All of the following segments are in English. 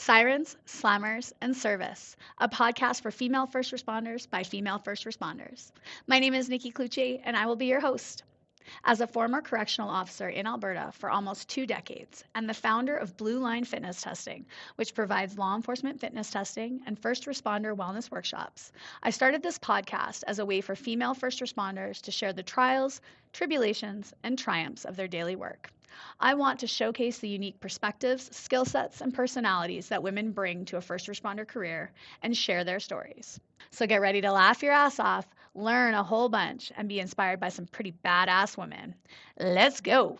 Sirens, Slammers, and Service, a podcast for female first responders by female first responders. My name is Nikki Clucci, and I will be your host. As a former correctional officer in Alberta for almost 2 decades and the founder of Blue Line Fitness Testing, which provides law enforcement fitness testing and first responder wellness workshops, I started this podcast as a way for female first responders to share the trials, tribulations, and triumphs of their daily work. I want to showcase the unique perspectives, skill sets, and personalities that women bring to a first responder career and share their stories. So get ready to laugh your ass off, learn a whole bunch, and be inspired by some pretty badass women. Let's go.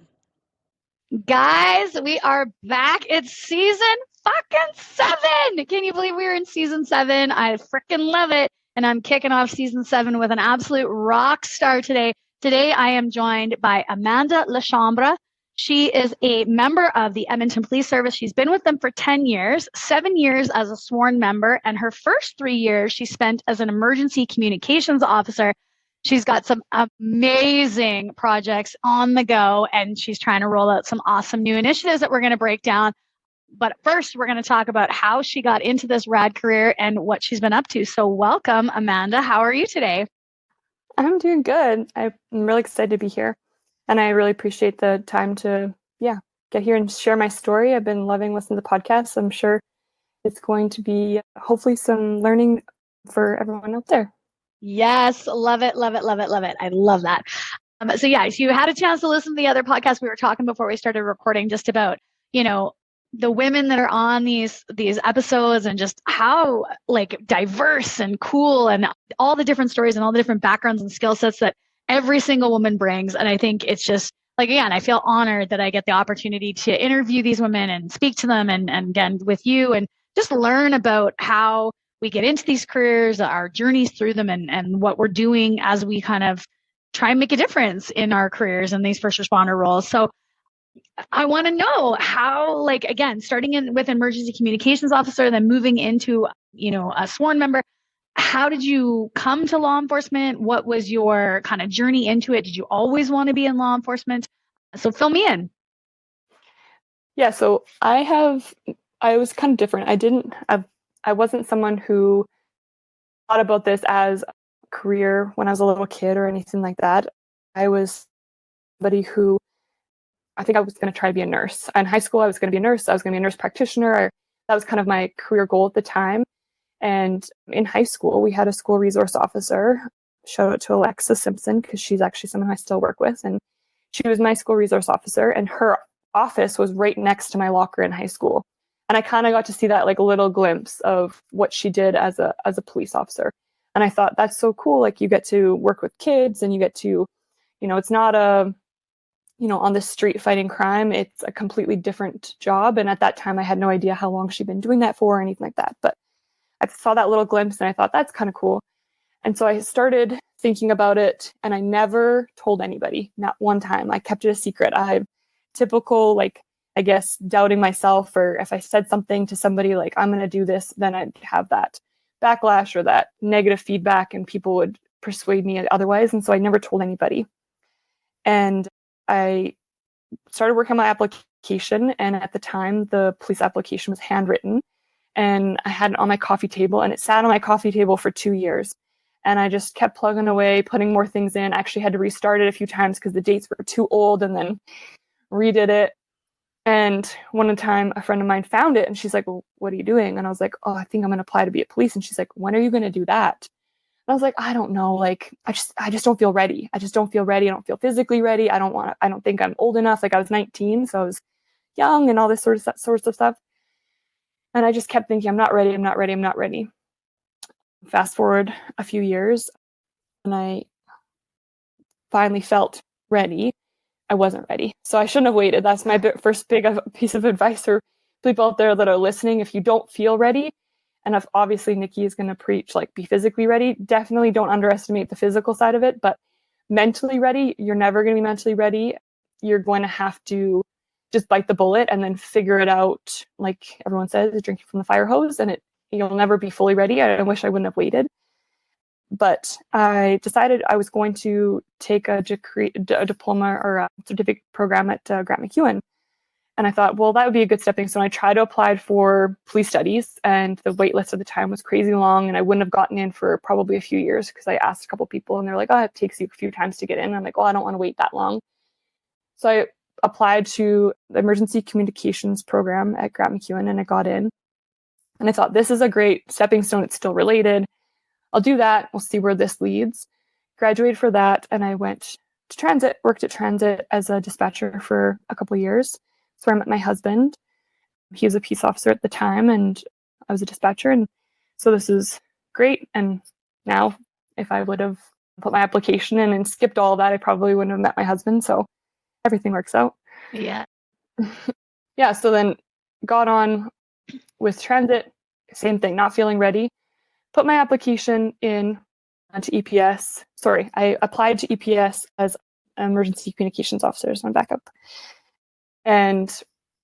Guys, we are back. It's season fucking 7. Can you believe we're in season 7? I freaking love it. And I'm kicking off season 7 with an absolute rock star today. Today, I am joined by Amanda Lachambre. She is a member of the Edmonton Police Service. She's been with them for 10 years, 7 years as a sworn member, and her first 3 years she spent as an emergency communications officer. She's got some amazing projects on the go, and she's trying to roll out some awesome new initiatives that we're going to break down. But first, we're going to talk about how she got into this rad career and what she's been up to. So welcome, Amanda. How are you today? I'm doing good. I'm really excited to be here. And I really appreciate the time to, get here and share my story. I've been loving listening to podcasts. I'm sure it's going to be hopefully some learning for everyone out there. Yes, love it, love it, love it, love it. I love that. So if you had a chance to listen to the other podcast, we were talking before we started recording just about, the women that are on these episodes and just how like diverse and cool and all the different stories and all the different backgrounds and skill sets that every single woman brings. And I think it's just like, again, I feel honored that I get the opportunity to interview these women and speak to them and again with you and just learn about how we get into these careers, our journeys through them, and what we're doing as we kind of try and make a difference in our careers in these first responder roles. So I want to know how, like, again, starting in with emergency communications officer, then moving into, a sworn member. How did you come to law enforcement? What was your kind of journey into it? Did you always want to be in law enforcement? So fill me in. Yeah, so I was kind of different. I wasn't someone who thought about this as a career when I was a little kid or anything like that. I was somebody who I think I was going to try to be a nurse. In high school, I was going to be a nurse. I was going to be a nurse practitioner. That was kind of my career goal at the time. And in high school, we had a school resource officer. Shout out to Alexa Simpson, because she's actually someone I still work with. And she was my school resource officer, and her office was right next to my locker in high school. And I kind of got to see that like little glimpse of what she did as a police officer. And I thought, that's so cool. Like, you get to work with kids and you get to, it's not on the street fighting crime. It's a completely different job. And at that time, I had no idea how long she'd been doing that for or anything like that. But I saw that little glimpse and I thought, that's kind of cool. And so I started thinking about it, and I never told anybody, not one time. I kept it a secret. I'm typical, like, I guess, doubting myself, or if I said something to somebody like, I'm going to do this, then I'd have that backlash or that negative feedback, and people would persuade me otherwise. And so I never told anybody. And I started working on my application, and at the time, the police application was handwritten, and I had it on my coffee table, and it sat on my coffee table for 2 years. And I just kept plugging away, putting more things in. I actually had to restart it a few times because the dates were too old, and then redid it. And one time, a friend of mine found it, and she's like, well, what are you doing? And I was like, oh, I think I'm going to apply to be a police. And she's like, when are you going to do that? And I was like, I don't know. Like, I just don't feel ready. I just don't feel ready. I don't feel physically ready. I don't think I'm old enough. Like, I was 19, so I was young and all this sorts of stuff. And I just kept thinking, I'm not ready. I'm not ready. I'm not ready. Fast forward a few years, and I finally felt ready. I wasn't ready. So I shouldn't have waited. That's my first big piece of advice for people out there that are listening. If you don't feel ready, and if obviously Nikki is going to preach, like, be physically ready, definitely don't underestimate the physical side of it. But mentally ready, you're never going to be mentally ready. You're going to have to just bite the bullet and then figure it out. Like everyone says, drinking from the fire hose, and you'll never be fully ready. I wish I wouldn't have waited. But I decided I was going to take a diploma or a certificate program at Grant MacEwan. And I thought, well, that would be a good stepping stone. I tried to apply for police studies, and the wait list at the time was crazy long, and I wouldn't have gotten in for probably a few years because I asked a couple people, and they're like, oh, it takes you a few times to get in. And I'm like, well, I don't want to wait that long. So I applied to the emergency communications program at Grant MacEwan, and I got in. And I thought, this is a great stepping stone. It's still related. I'll do that. We'll see where this leads. Graduated for that, and I went to transit, worked at transit as a dispatcher for a couple of years. So I met my husband. He was a peace officer at the time, and I was a dispatcher. And so this is great. And now, if I would have put my application in and skipped all that, I probably wouldn't have met my husband. So everything works out. Yeah. Yeah. So then got on with transit. Same thing, not feeling ready. Put my application in to EPS. Sorry, I applied to EPS as an emergency communications officer, so I'm back up. And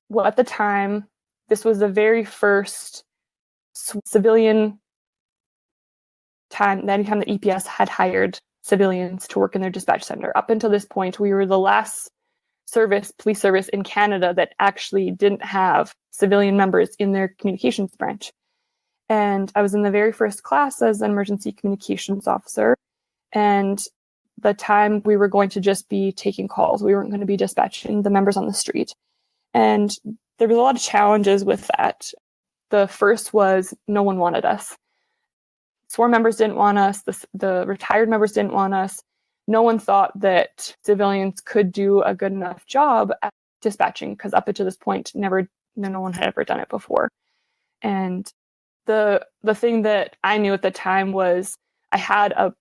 well, at the time, this was the very first civilian time, anytime the EPS had hired civilians to work in their dispatch center. Up until this point, we were the last police service in Canada that actually didn't have civilian members in their communications branch. And I was in the very first class as an emergency communications officer. And the time we were going to just be taking calls. We weren't going to be dispatching the members on the street. And there was a lot of challenges with that. The first was no one wanted us. Sworn members didn't want us. The retired members didn't want us. No one thought that civilians could do a good enough job at dispatching, because up until this point, no one had ever done it before. And the thing that I knew at the time was I had a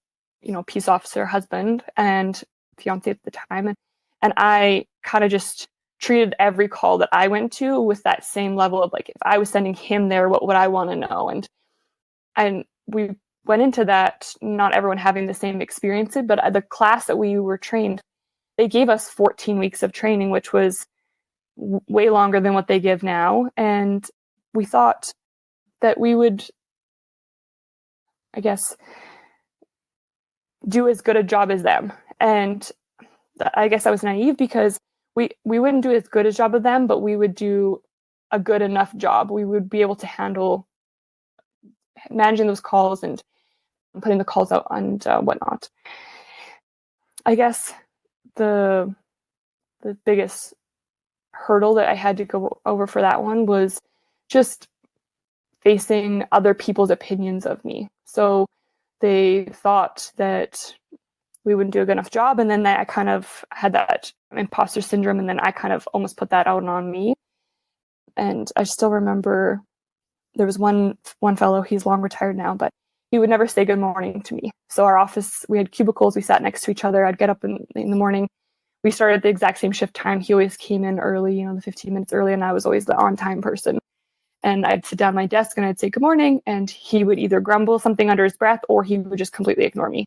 peace officer husband and fiance at the time, and I kind of just treated every call that I went to with that same level of like, if I was sending him there, what would I want to know? And we went into that, not everyone having the same experience, but the class that we were trained, they gave us 14 weeks of training, which was way longer than what they give now. And we thought that we would, I guess, do as good a job as them. And I guess I was naive, because we wouldn't do as good a job of them, but we would do a good enough job. We would be able to handle managing those calls and putting the calls out and whatnot. I guess the biggest hurdle that I had to go over for that one was just facing other people's opinions of me. So they thought that we wouldn't do a good enough job, and then I kind of had that imposter syndrome, and then I kind of almost put that out on me. And I still remember there was one fellow, he's long retired now, but he would never say good morning to me. So our office, we had cubicles, we sat next to each other. I'd get up in the morning. We started at the exact same shift time. He always came in early, the 15 minutes early, and I was always the on-time person. And I'd sit down at my desk and I'd say good morning, and he would either grumble something under his breath or he would just completely ignore me.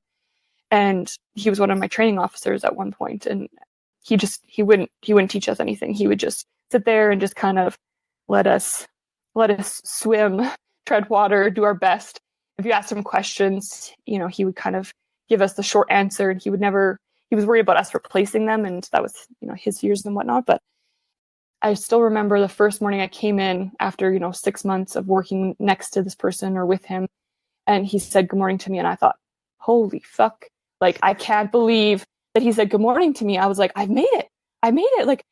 And he was one of my training officers at one point, and he wouldn't teach us anything. He would just sit there and just kind of let us swim, tread water, do our best. If you asked him questions, he would kind of give us the short answer, and he was worried about us replacing them, and that was, his fears and whatnot. But I still remember the first morning I came in after, 6 months of working next to this person or with him, and he said good morning to me, and I thought, holy fuck, like, I can't believe that he said good morning to me. I was like, I made it. Like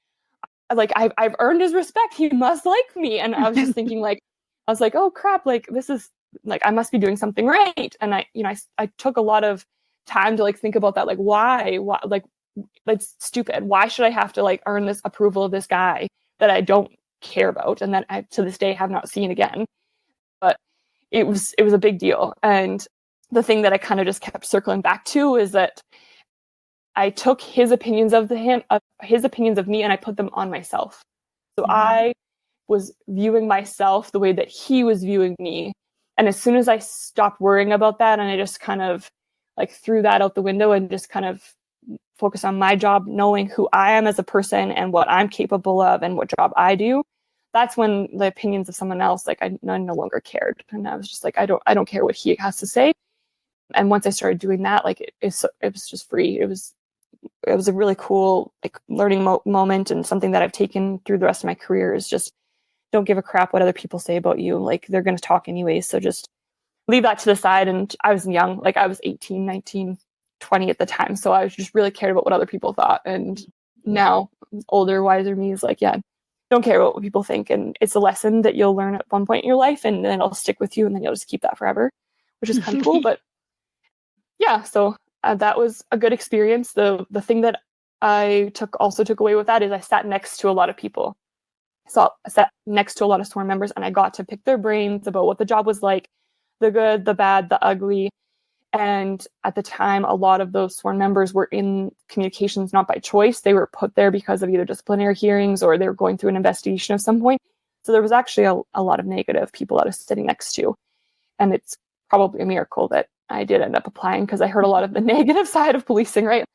I've earned his respect. He must like me. And I was just thinking, like, I was like, oh crap, like, this is like, I must be doing something right. And I took a lot of time to like think about that. Like, why, like, that's stupid. Why should I have to like earn this approval of this guy that I don't care about and that I, to this day, have not seen again? But it was a big deal. And the thing that I kind of just kept circling back to is that I took his opinions of me, and I put them on myself. So I was viewing myself the way that he was viewing me. And as soon as I stopped worrying about that, and I just kind of like threw that out the window and just kind of focused on my job, knowing who I am as a person and what I'm capable of and what job I do, that's when the opinions of someone else, like, I no longer cared. And I was just like, I don't care what he has to say. And once I started doing that, like, it was just free. It was it was a really cool like learning moment, and something that I've taken through the rest of my career is just don't give a crap what other people say about you. Like they're going to talk anyways. So just leave that to the side. And I was young, like I was 18, 19, 20 at the time. So I was just really cared about what other people thought. And now older, wiser me is like, yeah, don't care about what people think. And it's a lesson that you'll learn at one point in your life, and then it'll stick with you, and then you'll just keep that forever, which is kind of cool. But yeah, so that was a good experience. The thing that I took away with that is I sat next to a lot of people. So I sat next to a lot of SWORN members, and I got to pick their brains about what the job was like, the good, the bad, the ugly. And at the time, a lot of those SWORN members were in communications not by choice. They were put there because of either disciplinary hearings or they were going through an investigation of some point. So there was actually a lot of negative people I was sitting next to. And it's probably a miracle that I did end up applying, because I heard a lot of the negative side of policing, right?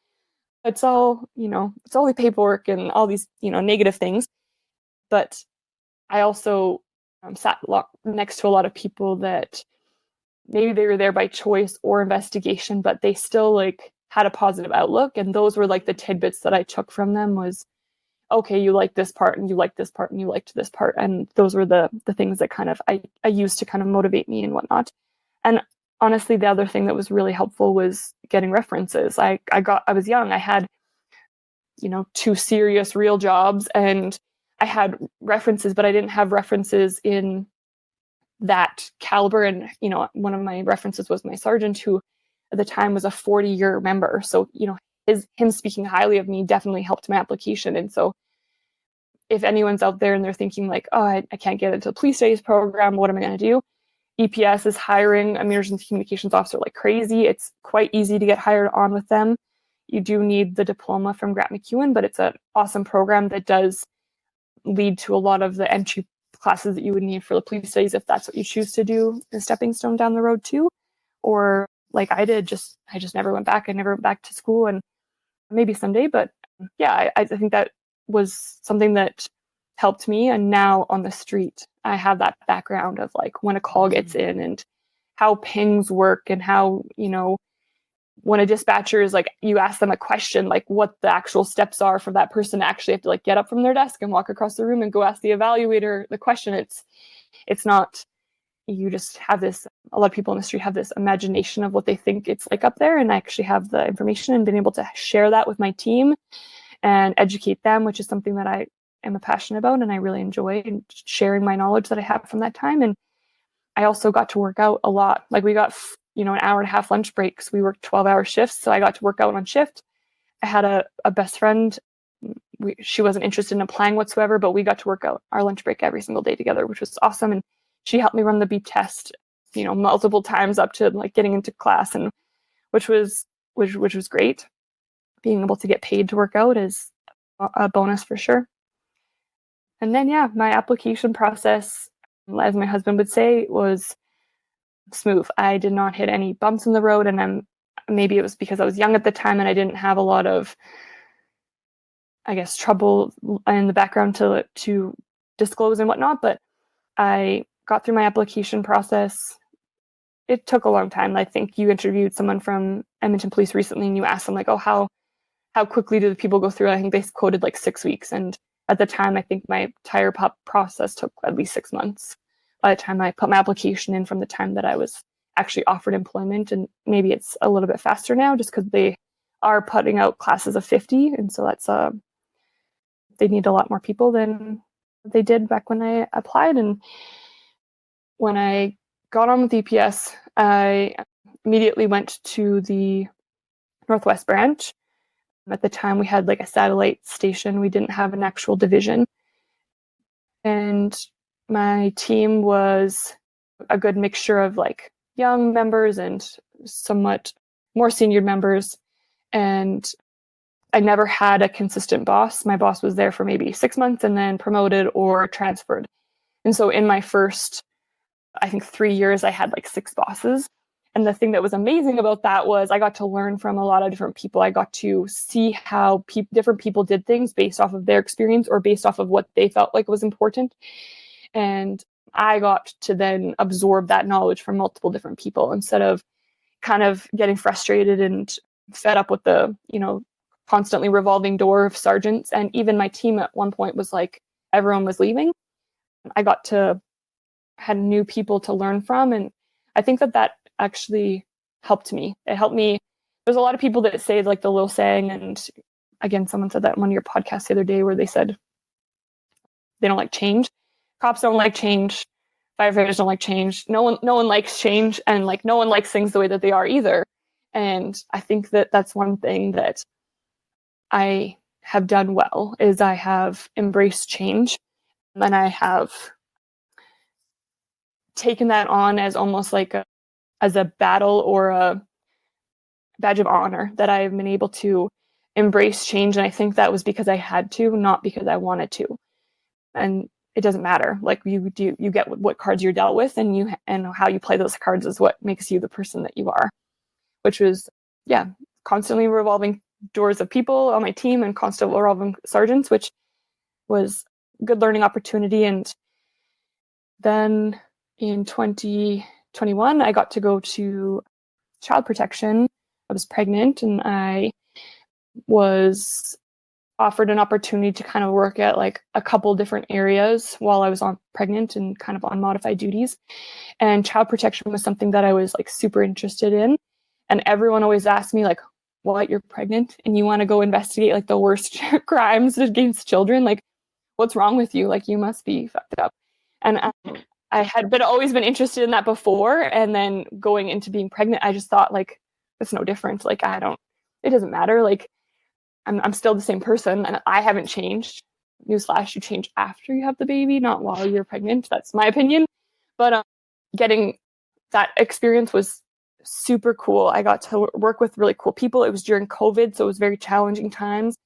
It's all, it's all the paperwork and all these, negative things. But I also sat next to a lot of people that maybe they were there by choice or investigation, but they still like had a positive outlook. And those were like the tidbits that I took from them was, okay, you like this part and you like this part and you liked this part. And those were the things that kind of I used to kind of motivate me and whatnot. And honestly, the other thing that was really helpful was getting references. I was young. I had, 2 serious real jobs, and I had references, but I didn't have references in that caliber. And, one of my references was my sergeant, who at the time was a 40-year member. So, him speaking highly of me definitely helped my application. And so if anyone's out there and they're thinking like, oh, I can't get into the police studies program, what am I going to do? EPS is hiring emergency communications officer like crazy. It's quite easy to get hired on with them. You do need the diploma from Grant MacEwan, but it's an awesome program that does lead to a lot of the entry classes that you would need for the police studies if that's what you choose to do, a stepping stone down the road too. Or like I did, I just never went back. I never went back to school, and maybe someday. But yeah, I think that was something that helped me. And now on the street, I have that background of like when a call gets in and how pings work, and how, when a dispatcher is like, you ask them a question, like what the actual steps are for that person to actually have to like get up from their desk and walk across the room and go ask the evaluator the question. It's not, you just have this, a lot of people in the street have this imagination of what they think it's like up there. And I actually have the information and been able to share that with my team and educate them, which is something that I am passionate about and I really enjoy, and sharing my knowledge that I have from that time. And I also got to work out a lot. Like we got, an hour and a half lunch breaks. We worked 12-hour shifts. So I got to work out on shift. I had a best friend. She wasn't interested in applying whatsoever, but we got to work out our lunch break every single day together, which was awesome. And she helped me run the beep test, multiple times up to like getting into class, and which was great. Being able to get paid to work out is a bonus for sure. And then, yeah, my application process, as my husband would say, was smooth. I did not hit any bumps in the road, and maybe it was because I was young at the time and I didn't have a lot of, I guess, trouble in the background to disclose and whatnot. But I got through my application process. It took a long time. I think you interviewed someone from Edmonton Police recently, and you asked them like, oh, how quickly do the people go through? I think they quoted like 6 weeks, and at the time, I think my entire process took at least 6 months. By the time I put my application in, from the time that I was actually offered employment, and maybe it's a little bit faster now just because they are putting out classes of 50. And so that's, they need a lot more people than they did back when I applied. And when I got on with EPS, I immediately went to the Northwest branch. At the time, we had like a satellite station. We didn't have an actual division. And my team was a good mixture of like young members and somewhat more senior members. And I never had a consistent boss. My boss was there for maybe 6 months and then promoted or transferred. And so in my first, I think 3 years, I had like 6 bosses. And the thing that was amazing about that was I got to learn from a lot of different people. I got to see how different people did things based off of their experience or based off of what they felt like was important. And I got to then absorb that knowledge from multiple different people instead of kind of getting frustrated and fed up with the, constantly revolving door of sergeants. And even my team at one point was like, everyone was leaving. I got to had new people to learn from. And I think that actually helped me. It helped me. There's a lot of people that say like the little saying, and again, someone said that in one of your podcasts the other day where they said they don't like change. Cops don't like change. Firefighters don't like change. No one likes change, and like no one likes things the way that they are either. And I think that that's one thing that I have done well is I have embraced change, and I have taken that on as almost like as a battle or a badge of honor that I have been able to embrace change. And I think that was because I had to, not because I wanted to. And it doesn't matter. Like you get what cards you're dealt with, and how you play those cards is what makes you the person that you are. Which was, constantly revolving doors of people on my team and constantly revolving sergeants, which was a good learning opportunity. And then in 2021, I got to go to child protection. I was pregnant, and I was offered an opportunity to kind of work at like a couple different areas while I was pregnant and kind of on modified duties. And child protection was something that I was like super interested in. And everyone always asked me like, what, you're pregnant and you want to go investigate like the worst crimes against children? Like, what's wrong with you? Like, you must be fucked up. And I had always been interested in that before. And then going into being pregnant, I just thought like, it's no different. Like, it doesn't matter. Like, I'm still the same person, and I haven't changed. Newsflash, you change after you have the baby, not while you're pregnant. That's my opinion. But getting that experience was super cool. I got to work with really cool people. It was during COVID, so it was very challenging times.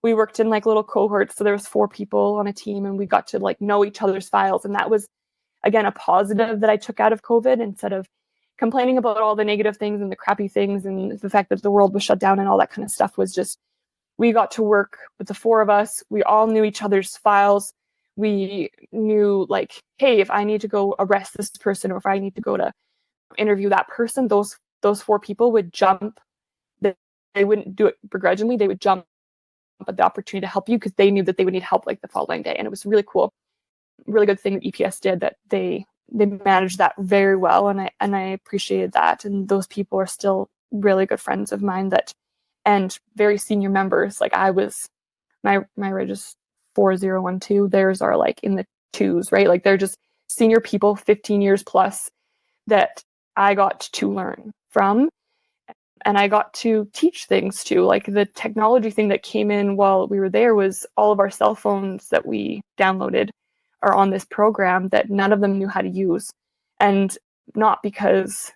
We worked in like little cohorts, so there was 4 people on a team, and we got to like know each other's files. And that was, again, a positive that I took out of COVID instead of complaining about all the negative things and the crappy things and the fact that the world was shut down and all that kind of stuff. Was just, we got to work with the 4 of us. We all knew each other's files. We knew like, hey, if I need to go arrest this person or if I need to go to interview that person, those 4 people would jump. They wouldn't do it begrudgingly. They would jump at the opportunity to help you because they knew that they would need help like the following day. And it was really cool. Really good thing that EPS did, that they managed that very well. And I appreciated that. And those people are still really good friends of mine and very senior members. Like I was, my reg is 4012. Theirs are like in the 2s, right? Like they're just senior people, 15 years plus, that I got to learn from. And I got to teach things to. Like the technology thing that came in while we were there was all of our cell phones that we downloaded are on this program that none of them knew how to use. And not because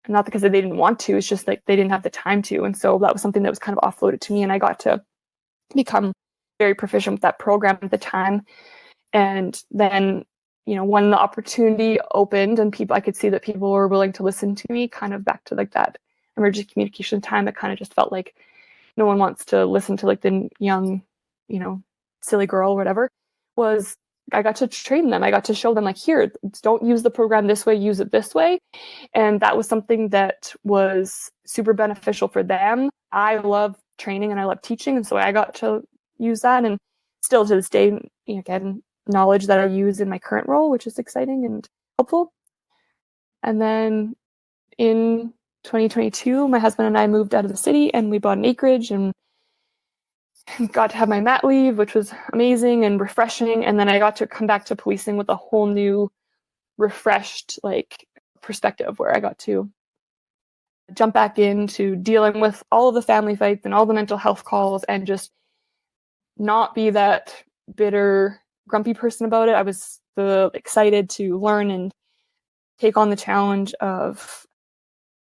not because they didn't want to, it's just like they didn't have the time to. And so that was something that was kind of offloaded to me, and I got to become very proficient with that program at the time. And then, when the opportunity opened and I could see that people were willing to listen to me, kind of back to like that emergency communication time, it kind of just felt like no one wants to listen to like the young, silly girl or whatever, was I got to train them. I got to show them like, here, don't use the program this way, use it this way. And that was something that was super beneficial for them. I love training and I love teaching. And so I got to use that, and still to this day, again, knowledge that I use in my current role, which is exciting and helpful. And then in 2022, my husband and I moved out of the city and we bought an acreage and got to have my mat leave, which was amazing and refreshing. And then I got to come back to policing with a whole new, refreshed like perspective, where I got to jump back into dealing with all of the family fights and all the mental health calls and just not be that bitter, grumpy person about it. I was excited to learn and take on the challenge of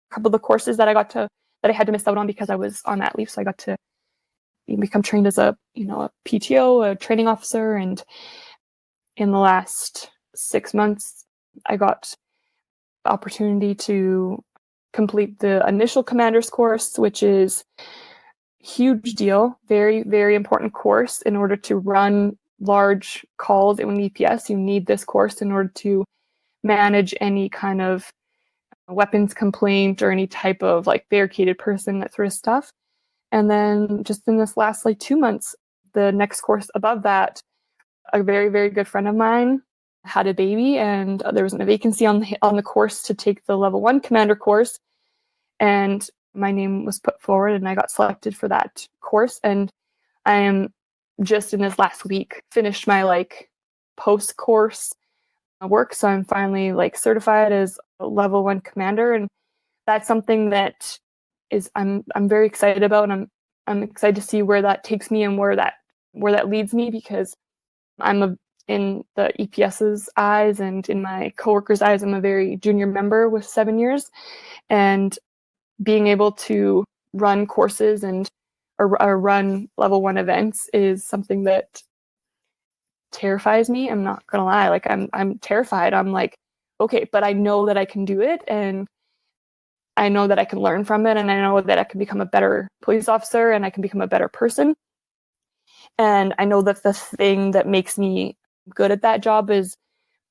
a couple of the courses that I had to miss out on because I was on mat leave. So I got to become trained as a PTO, a training officer. And in the last 6 months, I got the opportunity to complete the initial commander's course, which is a huge deal, very, very important course. In order to run large calls in EPS, you need this course in order to manage any kind of weapons complaint or any type of like barricaded person, that sort of stuff. And then just in this last 2 months, the next course above that, a very, very good friend of mine had a baby, and there wasn't a vacancy on the course to take the level 1 commander course. And my name was put forward and I got selected for that course. And I am just in this last week finished my post course work. So I'm finally certified as a level 1 commander. And that's something that I'm very excited about. And I'm excited to see where that takes me and where that leads me, because in the EPS's eyes and in my coworkers' eyes, I'm a very junior member with 7 years. And being able to run courses or run level 1 events is something that terrifies me. I'm not gonna lie. I'm terrified. I'm like, okay, but I know that I can do it, and I know that I can learn from it, and I know that I can become a better police officer and I can become a better person. And I know that the thing that makes me good at that job is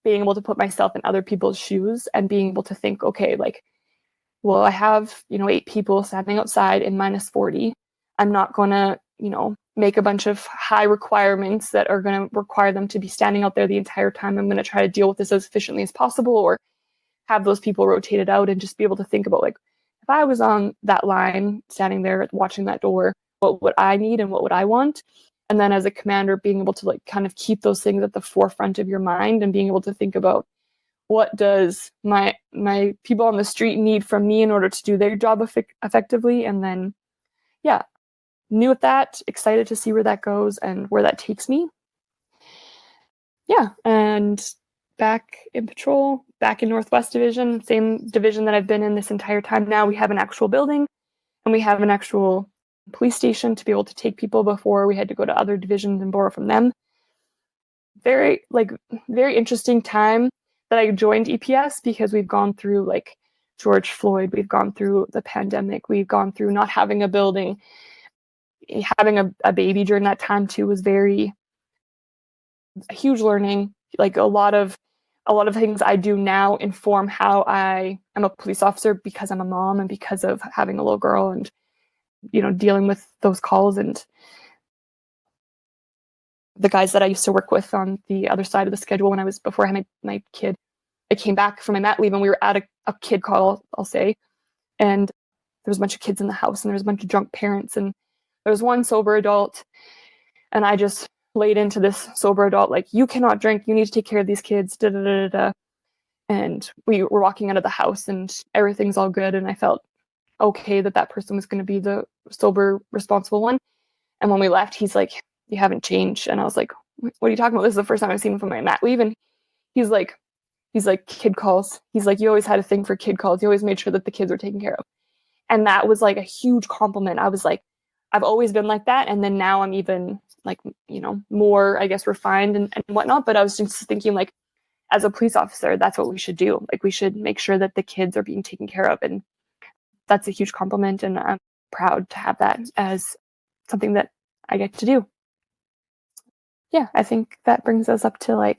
being able to put myself in other people's shoes and being able to think, okay, well, I have, 8 people standing outside in -40. I'm not going to, make a bunch of high requirements that are going to require them to be standing out there the entire time. I'm going to try to deal with this as efficiently as possible, or have those people rotated out, and just be able to think about if I was on that line standing there watching that door, what would I need and what would I want? And then as a commander, being able to kind of keep those things at the forefront of your mind and being able to think about, what does my people on the street need from me in order to do their job effectively? And then, yeah, new with that, excited to see where that goes and where that takes me. Yeah, and back in patrol, back in Northwest Division, same division that I've been in this entire time now. We have an actual building and we have an actual police station to be able to take people. Before, we had to go to other divisions and borrow from them. Very interesting time that I joined EPS, because we've gone through George Floyd, we've gone through the pandemic, we've gone through not having a building. Having a baby during that time too was a huge learning. A lot of things I do now inform how I am a police officer, because I'm a mom and because of having a little girl and dealing with those calls. And the guys that I used to work with on the other side of the schedule before I had my kid, I came back from my mat leave and we were at a kid call, I'll say, and there was a bunch of kids in the house and there was a bunch of drunk parents, and there was one sober adult, and I just laid into this sober adult, you cannot drink, you need to take care of these kids, da da da da. And we were walking out of the house and everything's all good, and I felt okay that person was going to be the sober, responsible one. And when we left, he's like, you haven't changed. And I was like, what are you talking about? This is the first time I've seen him from my mat leave. And he's like, kid calls. He's like, you always had a thing for kid calls. You always made sure that the kids were taken care of. And that was a huge compliment. I was like, I've always been like that. And then now I'm even more, I guess, refined and whatnot. But I was just thinking, as a police officer, that's what we should do. We should make sure that the kids are being taken care of. And that's a huge compliment. And I'm proud to have that as something that I get to do. Yeah, I think that brings us up to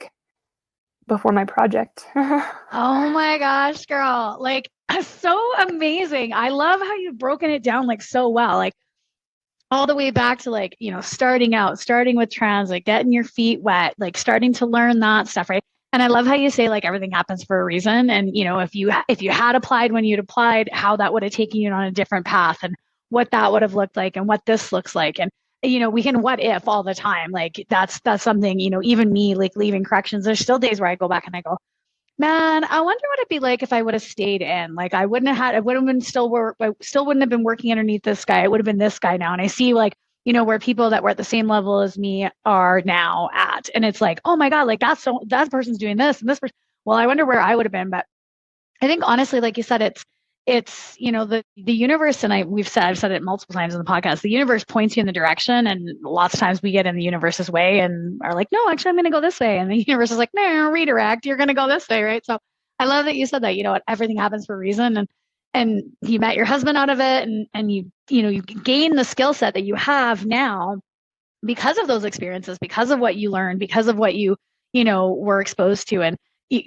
before my project. Oh my gosh, girl. So amazing. I love how you've broken it down so well. All the way back to starting with transit, getting your feet wet, starting to learn that stuff, right? And I love how you say everything happens for a reason. And if you had applied when you'd applied, how that would have taken you on a different path, and what that would have looked like, and what this looks like. And we can what if all the time. That's something, even me leaving corrections, there's still days where I go back and I go, man, I wonder what it'd be like if I would have stayed in. I would have been I still wouldn't have been working underneath this guy. It would have been this guy now. And I see where people that were at the same level as me are now at. And it's oh my God, that person's doing this and this person. Well, I wonder where I would have been. But I think honestly, like you said, it's the universe, and I've said it multiple times in the podcast, the universe points you in the direction, and lots of times we get in the universe's way and are like, no, actually I'm going to go this way, and the universe is like, no, redirect, you're going to go this way, right? So I love that you said that. Everything happens for a reason, and you met your husband out of it, and you gain the skill set that you have now because of those experiences, because of what you learned, because of what you were exposed to. And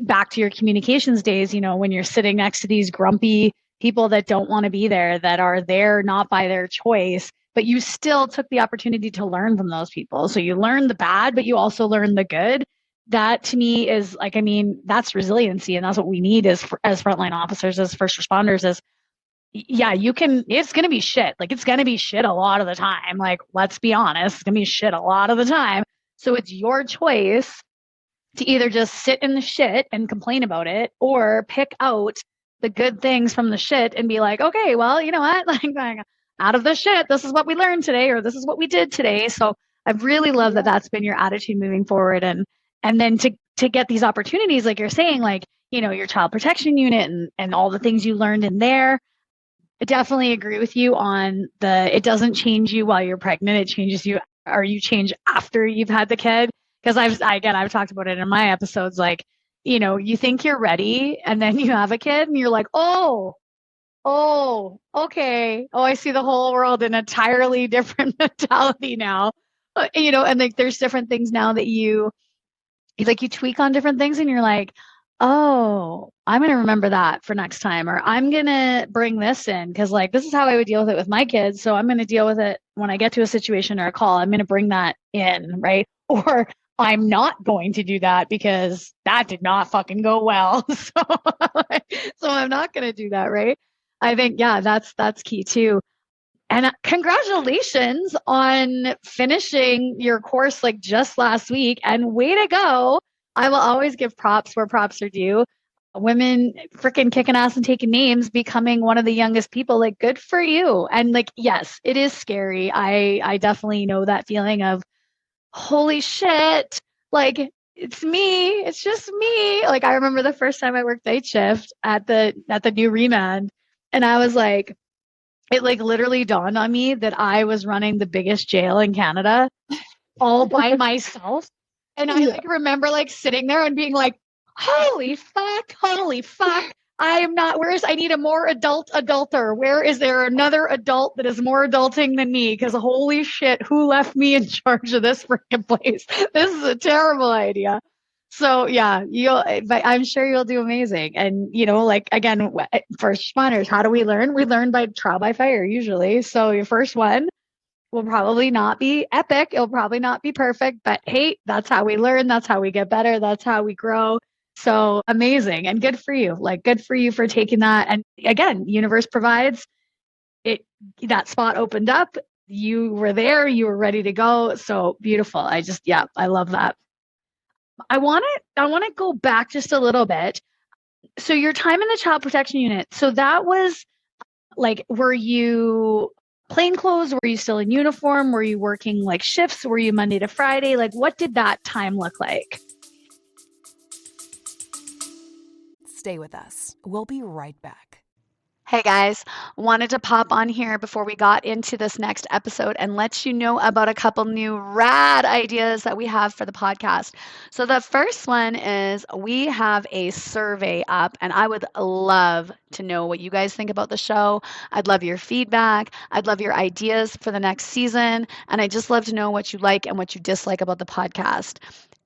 back to your communications days, when you're sitting next to these grumpy people that don't want to be there, that are there not by their choice, but you still took the opportunity to learn from those people. So you learned the bad, but you also learned the good. That to me is like, I mean, that's resiliency. And that's what we need as frontline officers, as first responders is, yeah, it's going to be shit. Like, it's going to be shit a lot of the time. Like, let's be honest, it's going to be shit a lot of the time. So it's your choice to either just sit in the shit and complain about it or pick out the good things from the shit and be like, okay, well, you know what? Like, out of the shit, this is what we learned today, or this is what we did today. So I really love that that's been your attitude moving forward. And then to get these opportunities, like you're saying, like, you know, your child protection unit and all the things you learned in there. I definitely agree with you on it doesn't change you while you're pregnant. It changes you, or you change after you've had the kid. Because I've talked about it in my episodes, like, you know, you think you're ready and then you have a kid and you're like, oh, okay. Oh, I see the whole world in an entirely different mentality now. You know, and like there's different things now that you tweak on different things and you're like, oh, I'm going to remember that for next time, or I'm going to bring this in because like this is how I would deal with it with my kids. So I'm going to deal with it when I get to a situation or a call. I'm going to bring that in, right? Or I'm not going to do that because that did not fucking go well. So I'm not going to do that, right? I think, yeah, that's key too. And congratulations on finishing your course like just last week, and way to go. I will always give props where props are due. Women freaking kicking ass and taking names, becoming one of the youngest people, like good for you. And like, yes, it is scary. I definitely know that feeling of holy shit, like it's me, it's just me. Like I remember the first time I worked night shift at the new remand, and I was like, it like literally dawned on me that I was running the biggest jail in Canada all by myself. And I like remember like sitting there and being like, holy fuck, I am not, I need a more adulter. Where is there another adult that is more adulting than me? Because holy shit, who left me in charge of this freaking place? This is a terrible idea. So yeah, I'm sure you'll do amazing. And you know, like again, first responders, how do we learn? We learn by trial by fire usually. So your first one will probably not be epic. It'll probably not be perfect, but hey, that's how we learn. That's how we get better. That's how we grow. So amazing and good for you. Like good for you for taking that. And again, universe provides it. That spot opened up. You were there. You were ready to go. So beautiful. I love that. I want to go back just a little bit. So your time in the child protection unit. So that was like, were you plain clothes? Were you still in uniform? Were you working like shifts? Were you Monday to Friday? Like, what did that time look like? Stay with us. We'll be right back. Hey guys, wanted to pop on here before we got into this next episode and let you know about a couple new rad ideas that we have for the podcast. So the first one is we have a survey up, and I would love to know what you guys think about the show. I'd love your feedback. I'd love your ideas for the next season. And I just love to know what you like and what you dislike about the podcast.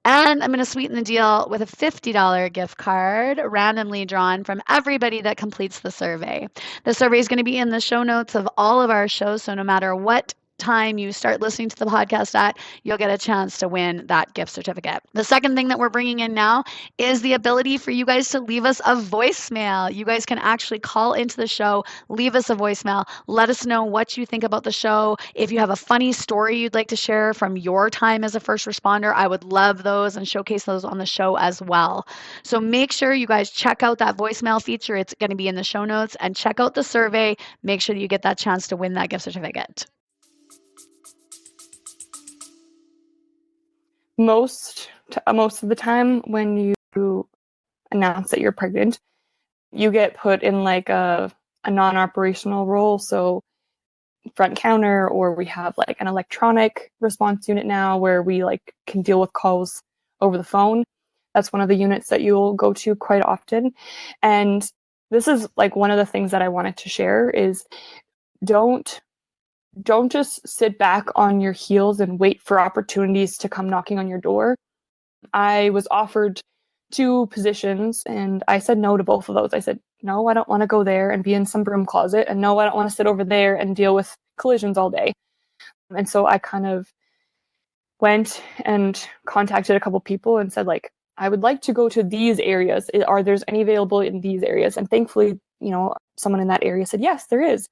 And I'm going to sweeten the deal with a $50 gift card randomly drawn from everybody that completes the survey. The survey is going to be in the show notes of all of our shows. So no matter what time you start listening to the podcast at, you'll get a chance to win that gift certificate. The second thing that we're bringing in now is the ability for you guys to leave us a voicemail. You guys can actually call into the show, leave us a voicemail, let us know what you think about the show. If you have a funny story you'd like to share from your time as a first responder, I would love those and showcase those on the show as well. So make sure you guys check out that voicemail feature. It's going to be in the show notes, and check out the survey. Make sure you get that chance to win that gift certificate. Most of the time when you announce that you're pregnant, you get put in like a non-operational role. So front counter, or we have like an electronic response unit now where we like can deal with calls over the phone. That's one of the units that you'll go to quite often. And this is like one of the things that I wanted to share is don't just sit back on your heels and wait for opportunities to come knocking on your door. I was offered 2 positions and I said no to both of those. I said, no, I don't want to go there and be in some broom closet. And no, I don't want to sit over there and deal with collisions all day. And so I kind of went and contacted a couple people and said, like, I would like to go to these areas. Are there any available in these areas? And thankfully, someone in that area said, yes, there is.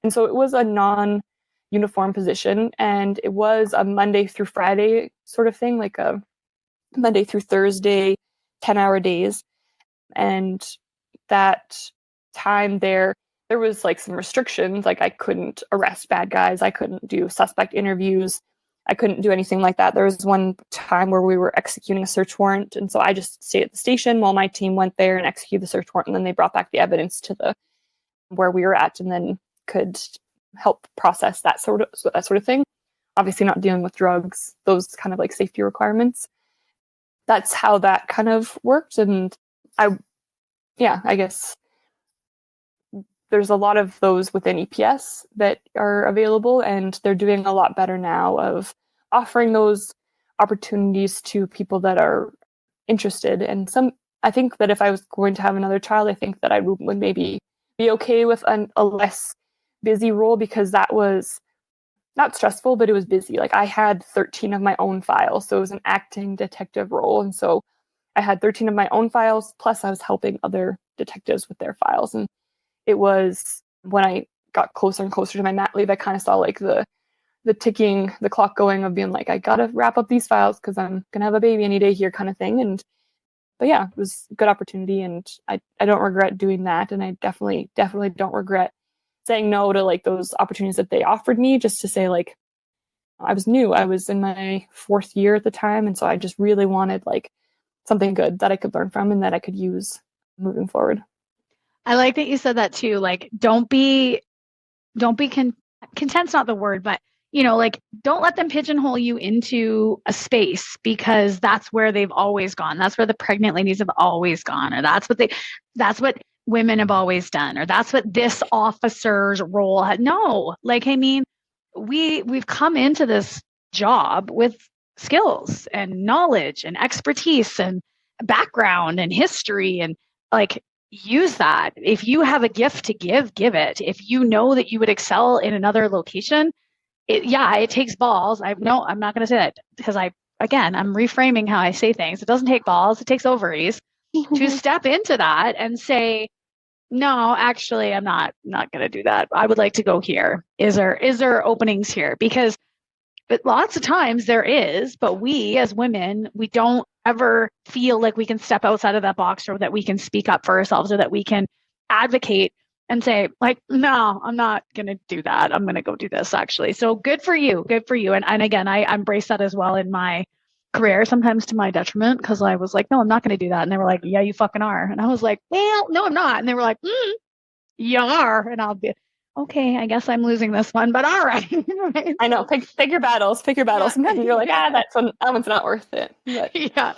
And so it was a non-uniform position, and it was a Monday through Friday sort of thing, like a Monday through Thursday, 10-hour days. And that time there was like some restrictions, like I couldn't arrest bad guys, I couldn't do suspect interviews, I couldn't do anything like that. There was one time where we were executing a search warrant, and so I just stayed at the station while my team went there and executed the search warrant, and then they brought back the evidence to where we were at, and then could help process that sort of thing. Obviously not dealing with drugs, those kind of like safety requirements. That's how that kind of worked. And I guess there's a lot of those within EPS that are available, and they're doing a lot better now of offering those opportunities to people that are interested. And I think that if I was going to have another child, I think that I would maybe be okay with a less busy role, because that was not stressful, but it was busy. Like I had 13 of my own files, so it was an acting detective role. And so I had 13 of my own files, plus I was helping other detectives with their files. And it was, when I got closer and closer to my mat leave, I kind of saw like the clock going of being like, I gotta wrap up these files because I'm gonna have a baby any day here, kind of thing. But yeah, it was a good opportunity, and I don't regret doing that. And I definitely don't regret saying no to like those opportunities that they offered me, just to say like, I was new. I was in my 4th year at the time. And so I just really wanted like something good that I could learn from and that I could use moving forward. I like that you said that too. Like, don't be content's not the word, but like, don't let them pigeonhole you into a space, because that's where they've always gone. That's where the pregnant ladies have always gone, or that's what women have always done, or that's what this officer's role had. No, like, I mean, we've come into this job with skills and knowledge and expertise and background and history, and like, use that. If you have a gift to give it. If you know that you would excel in another location, it takes balls. I'm not going to say that, because I'm reframing how I say things. It doesn't take balls, it takes ovaries to step into that and say, no, actually, I'm not going to do that. I would like to go here. Is there openings here? Because lots of times there is, but we as women, we don't ever feel like we can step outside of that box, or that we can speak up for ourselves, or that we can advocate and say like, no, I'm not going to do that. I'm going to go do this, actually. So good for you. And again, I embrace that as well in my career, sometimes to my detriment, because I was like, no, I'm not going to do that. And they were like, yeah, you fucking are. And I was like, well, no, I'm not. And they were like, you are. And I'll be, okay, I guess I'm losing this one, but all right. Right? I know. Pick your battles. Yeah. Sometimes you're like, that one's not worth it. But, yeah.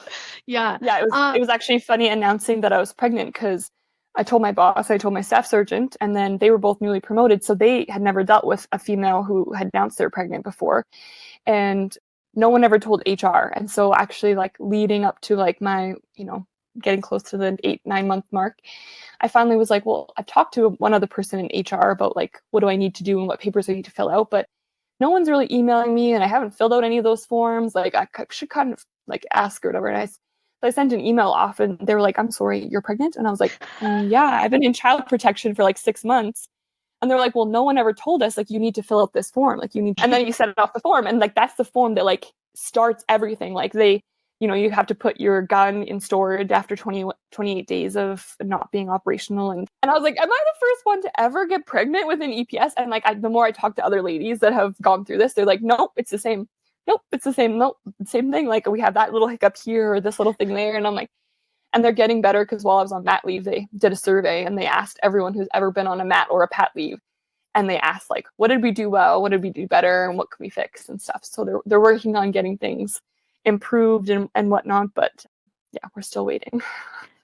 It was actually funny announcing that I was pregnant, because I told my boss, I told my staff sergeant, and then they were both newly promoted, so they had never dealt with a female who had announced they were pregnant before, and no one ever told HR. And so actually, like, leading up to like my, getting close to the 8-9 month mark, I finally was like, well, I've talked to one other person in HR about like, what do I need to do and what papers I need to fill out, but no one's really emailing me, and I haven't filled out any of those forms. Like, I should kind of like ask or whatever. And I sent an email off, and they were like, I'm sorry, you're pregnant? And I was like, yeah, I've been in child protection for like 6 months. And they're like, well, no one ever told us, like, you need to fill out this form. Like, and then you set it off the form. And like, that's the form that like starts everything. Like you have to put your gun in storage after 28 days of not being operational. And I was like, am I the first one to ever get pregnant with an EPS? And like, the more I talk to other ladies that have gone through this, they're like, nope, it's the same. Nope, it's the same. Nope, same thing. Like, we have that little hiccup here or this little thing there. And I'm like, and they're getting better, because while I was on mat leave, they did a survey and they asked everyone who's ever been on a mat or a pat leave. And they asked, like, what did we do well? What did we do better? And what could we fix and stuff? So they're working on getting things improved and whatnot. But yeah, we're still waiting.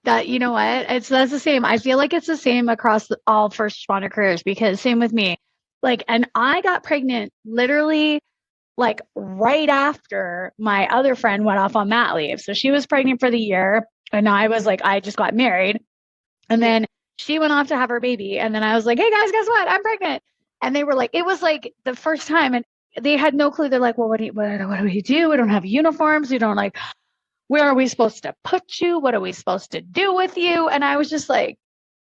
That, you know what? That's the same. I feel like it's the same across all first responder careers, because same with me. Like, and I got pregnant literally like right after my other friend went off on mat leave. So she was pregnant for the year, and I was like, I just got married, and then she went off to have her baby. And then I was like, hey guys, guess what? I'm pregnant. And they were like, it was like the first time. And they had no clue. They're like, well, what do we do? We don't have uniforms. We don't like, where are we supposed to put you? What are we supposed to do with you? And I was just like,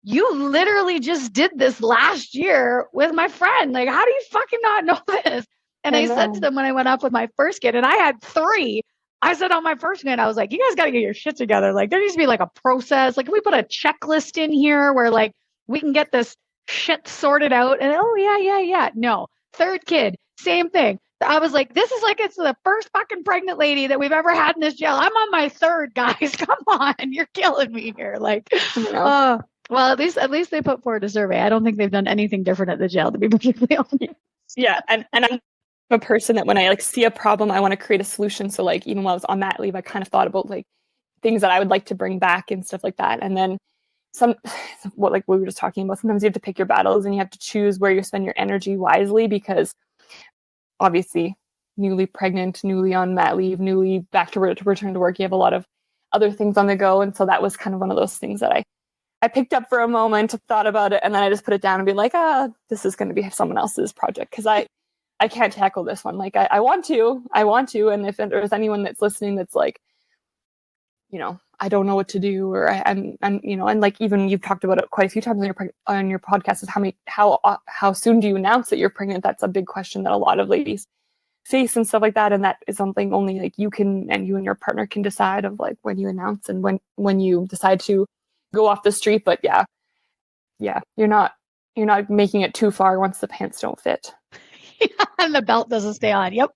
you literally just did this last year with my friend. Like, how do you fucking not know this? And I said to them when I went up with my first kid, and I had 3, I said on my first kid, I was like, you guys got to get your shit together. Like, there needs to be like a process. Like, can we put a checklist in here where like we can get this shit sorted out? And yeah. No, third kid, same thing. I was like, this is like it's the first fucking pregnant lady that we've ever had in this jail. I'm on my 3rd, guys. Come on, you're killing me here. Like, well, at least they put forward a survey. I don't think they've done anything different at the jail, to be perfectly honest. Yeah, and I'm a person that when I like see a problem, I want to create a solution. So like even while I was on mat leave, I kind of thought about like things that I would like to bring back and stuff like that. And then what like we were just talking about, sometimes you have to pick your battles and you have to choose where you spend your energy wisely, because obviously newly pregnant, newly on mat leave, newly back to return to work, you have a lot of other things on the go. And so that was kind of one of those things that I picked up for a moment, thought about it, and then I just put it down and be like, this is going to be someone else's project, because I can't tackle this one. Like I want to, and if there's anyone that's listening that's like, I don't know what to do, or I'm and like even you've talked about it quite a few times on your podcast, is how soon do you announce that you're pregnant? That's a big question that a lot of ladies face and stuff like that, and that is something only like you and your partner can decide of like when you announce and when you decide to go off the street. But yeah, you're not making it too far once the pants don't fit. And the belt doesn't stay on. Yep.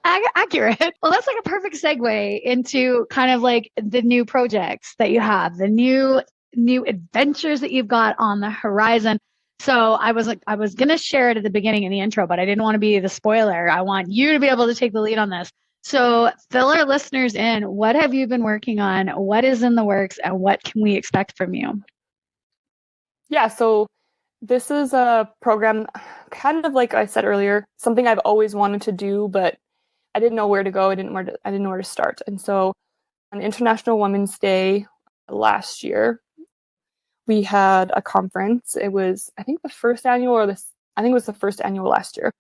Accurate. Well, that's like a perfect segue into kind of like the new projects that you have, the new adventures that you've got on the horizon. So I was going to share it at the beginning in the intro, but I didn't want to be the spoiler. I want you to be able to take the lead on this. So fill our listeners in. What have you been working on? What is in the works, and what can we expect from you? Yeah. So this is a program, kind of like I said earlier, something I've always wanted to do, but I didn't know where to go. I didn't know where to start. And so on International Women's Day last year, we had a conference. It was, I think, the first annual last year.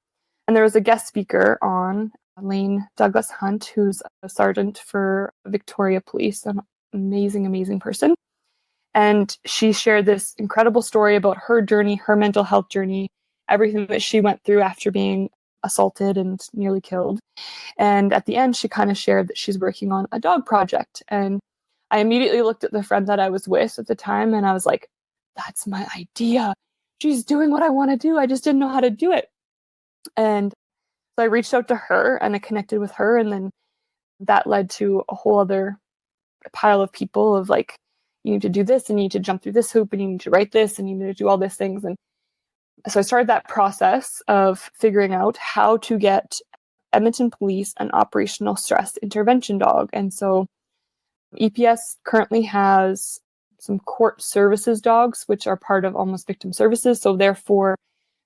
And there was a guest speaker on, Lane Douglas Hunt, who's a sergeant for Victoria Police, an amazing, amazing person. And she shared this incredible story about her journey, her mental health journey, everything that she went through after being assaulted and nearly killed. And at the end, she kind of shared that she's working on a dog project. And I immediately looked at the friend that I was with at the time, and I was like, that's my idea. She's doing what I want to do. I just didn't know how to do it. And so I reached out to her and I connected with her. And then that led to a whole other pile of people of like, you need to do this, and you need to jump through this hoop, and you need to write this, and you need to do all these things. And so I started that process of figuring out how to get Edmonton Police an operational stress intervention dog. And so EPS currently has some court services dogs, which are part of Almost Victim Services. So therefore,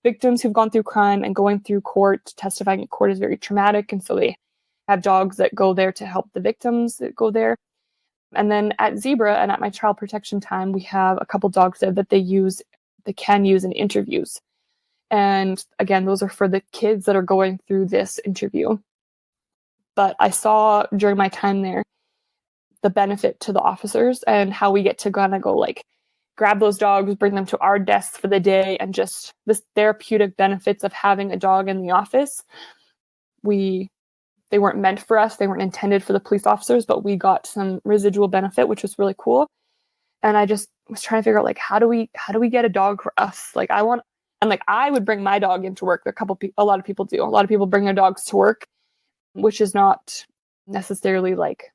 victims who've gone through crime and going through court, testifying at court is very traumatic. And so they have dogs that go there to help the victims that go there. And then at Zebra and at my child protection time, we have a couple dogs there that they can use in interviews. And again, those are for the kids that are going through this interview. But I saw during my time there the benefit to the officers and how we get to kind of go like grab those dogs, bring them to our desks for the day, and just this therapeutic benefits of having a dog in the office. They weren't meant for us. They weren't intended for the police officers, but we got some residual benefit, which was really cool. And I just was trying to figure out like, how do we get a dog for us? Like I would bring my dog into work. A lot of people do. A lot of people bring their dogs to work, which is not necessarily like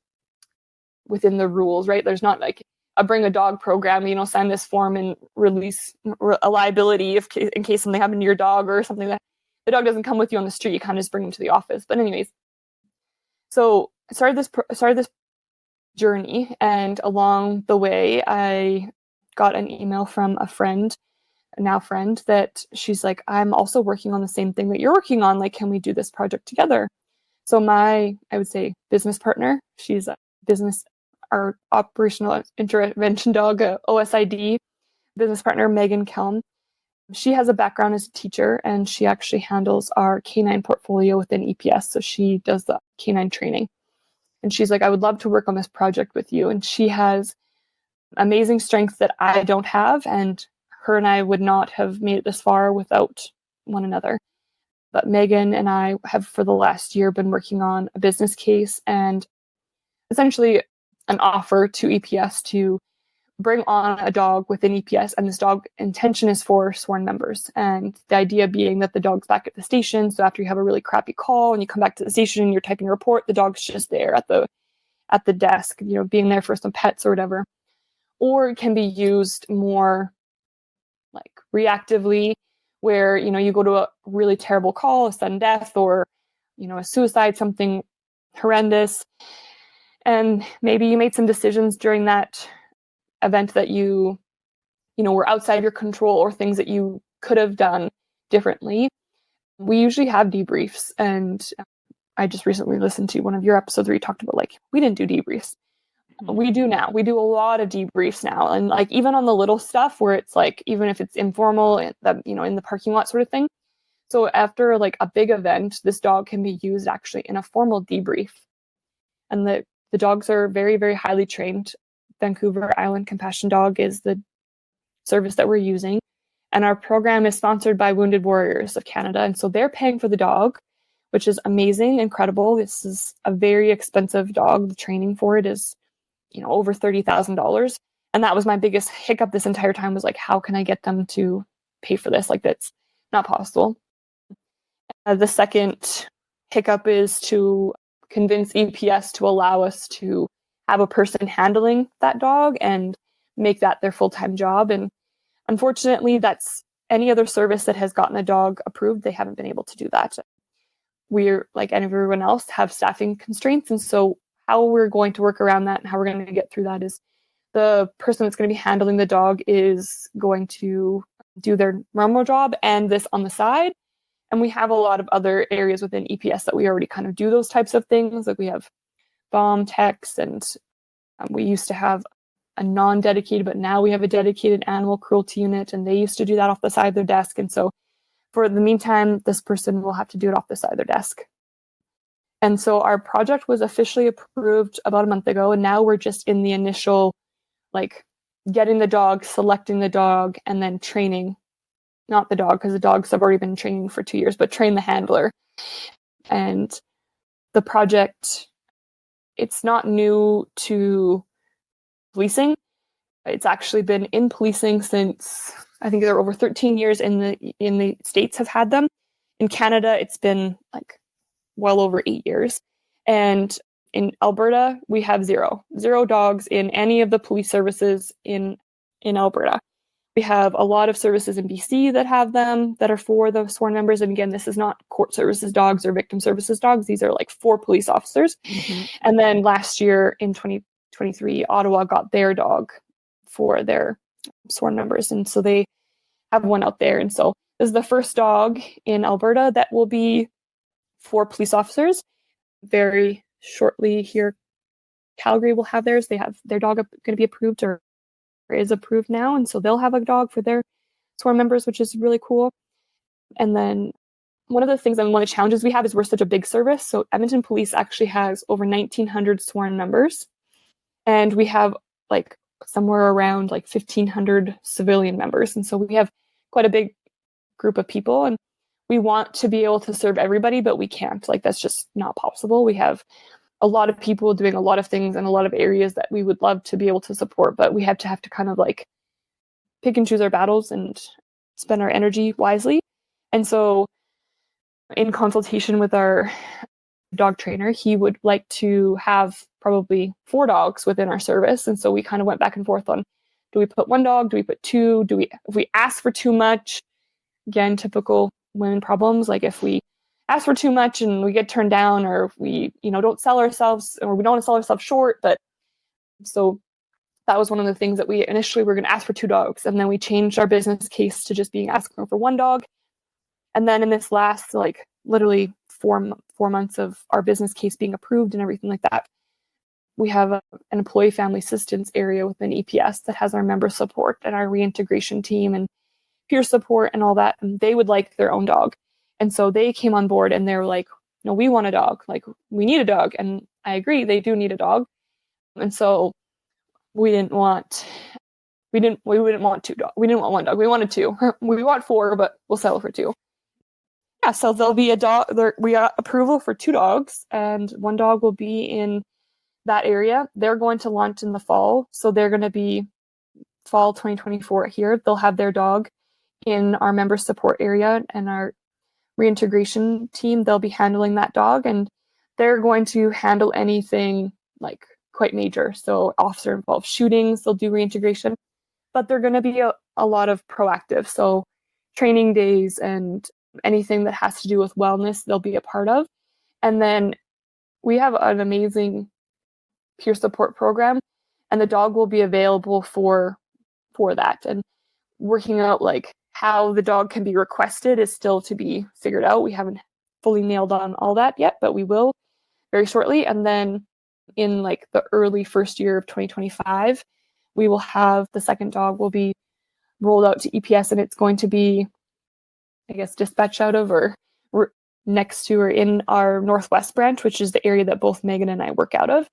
within the rules, right? There's not like a bring a dog program, sign this form and release a liability in case something happened to your dog or something that the dog doesn't come with you on the street. You kind of just bring him to the office. But anyways, so I started this journey, and along the way, I got an email from a now friend, that she's like, I'm also working on the same thing that you're working on. Like, can we do this project together? So I would say business partner, she's our operational intervention dog, OSID business partner, Megan Kelm. She has a background as a teacher, and she actually handles our canine portfolio within EPS. So she does the canine training. And she's like, I would love to work on this project with you. And she has amazing strengths that I don't have. And her and I would not have made it this far without one another. But Megan and I have, for the last year, been working on a business case and essentially an offer to EPS to bring on a dog within EPS, and this dog intention is for sworn members. And the idea being that the dog's back at the station. So after you have a really crappy call and you come back to the station and you're typing a report, the dog's just there at the desk, being there for some pets or whatever. Or it can be used more like reactively, where, you go to a really terrible call, a sudden death, or, a suicide, something horrendous. And maybe you made some decisions during that event that you were outside your control, or things that you could have done differently. We usually have debriefs, and I just recently listened to one of your episodes where you talked about, we didn't do debriefs. We do now. We do a lot of debriefs now. And even on the little stuff where it's even if it's informal, in the parking lot sort of thing. So after a big event, this dog can be used actually in a formal debrief. And the dogs are very, very highly trained. Vancouver Island Compassion Dog is the service that we're using. And our program is sponsored by Wounded Warriors of Canada. And so they're paying for the dog, which is amazing, incredible. This is a very expensive dog. The training for it is, over $30,000. And that was my biggest hiccup this entire time, was how can I get them to pay for this? That's not possible. The second hiccup is to convince EPS to allow us to have a person handling that dog and make that their full-time job. And unfortunately, that's any other service that has gotten a dog approved, they haven't been able to do that. We're, like everyone else, have staffing constraints. And so how we're going to work around that and how we're going to get through that is the person that's going to be handling the dog is going to do their normal job and this on the side. And we have a lot of other areas within EPS that we already kind of do those types of things. We have bomb techs, and we used to have a non-dedicated, but now we have a dedicated animal cruelty unit, and they used to do that off the side of their desk. And so for the meantime, this person will have to do it off the side of their desk. And so our project was officially approved about a month ago, and now we're just in the initial, getting the dog, selecting the dog, and then training, not the dog, because the dogs have already been training for 2 years, but train the handler. And the project, it's not new to policing. It's actually been in policing since, I think there are over 13 years in the States have had them. In Canada, it's been well over 8 years. And in Alberta, we have zero dogs in any of the police services in Alberta. We have a lot of services in BC that have them, that are for the sworn members. And again, this is not court services dogs or victim services dogs. These are for police officers. Mm-hmm. And then last year in 2023, Ottawa got their dog for their sworn members. And so they have one out there. And so this is the first dog in Alberta that will be for police officers. Very shortly here, Calgary will have theirs. They have their dog going to be approved, or is approved now. And so they'll have a dog for their sworn members, which is really cool. And then one of the things and one of the challenges we have is we're such a big service. So Edmonton Police actually has over 1,900 sworn members. And we have somewhere around 1,500 civilian members. And so we have quite a big group of people. And we want to be able to serve everybody, but we can't. That's just not possible. We have a lot of people doing a lot of things in a lot of areas that we would love to be able to support, but we have to kind of pick and choose our battles and spend our energy wisely. And so in consultation with our dog trainer, he would like to have probably 4 dogs within our service. And so we kind of went back and forth on, do we put 1 dog? Do we put 2? If we ask for too much, again, typical women problems, if we ask for too much and we get turned down, or if we, don't sell ourselves, or we don't want to sell ourselves short. But so that was one of the things that we initially were going to ask for 2 dogs. And then we changed our business case to just being asking for 1 dog. And then in this last, literally 4 months of our business case being approved and everything like that, we have an employee family assistance area within EPS that has our member support and our reintegration team. And peer support and all that, and they would like their own dog. And so they came on board and they were like, no, we want a dog. Like, we need a dog. And I agree, they do need a dog. And so we didn't want two dogs. We didn't want one dog. We wanted two. We want four, but we'll settle for two. Yeah, so there'll be a dog. We got approval for 2 dogs, and 1 dog will be in that area. They're going to launch in the fall, so they're going to be fall 2024 here. They'll have their dog in our member support area, and our reintegration team, they'll be handling that dog, and they're going to handle anything like quite major. So officer involved shootings, they'll do reintegration, but they're going to be a lot of proactive. So training days and anything that has to do with wellness, they'll be a part of. And then we have an amazing peer support program, and the dog will be available for that. And working out like how the dog can be requested is still to be figured out. We haven't fully nailed on all that yet, but we will very shortly. And then in like the early first year of 2025, we will have the second dog will be rolled out to EPS, and it's going to be, I guess, dispatched out of or next to or in our Northwest branch, which is the area that both Megan and I work out of.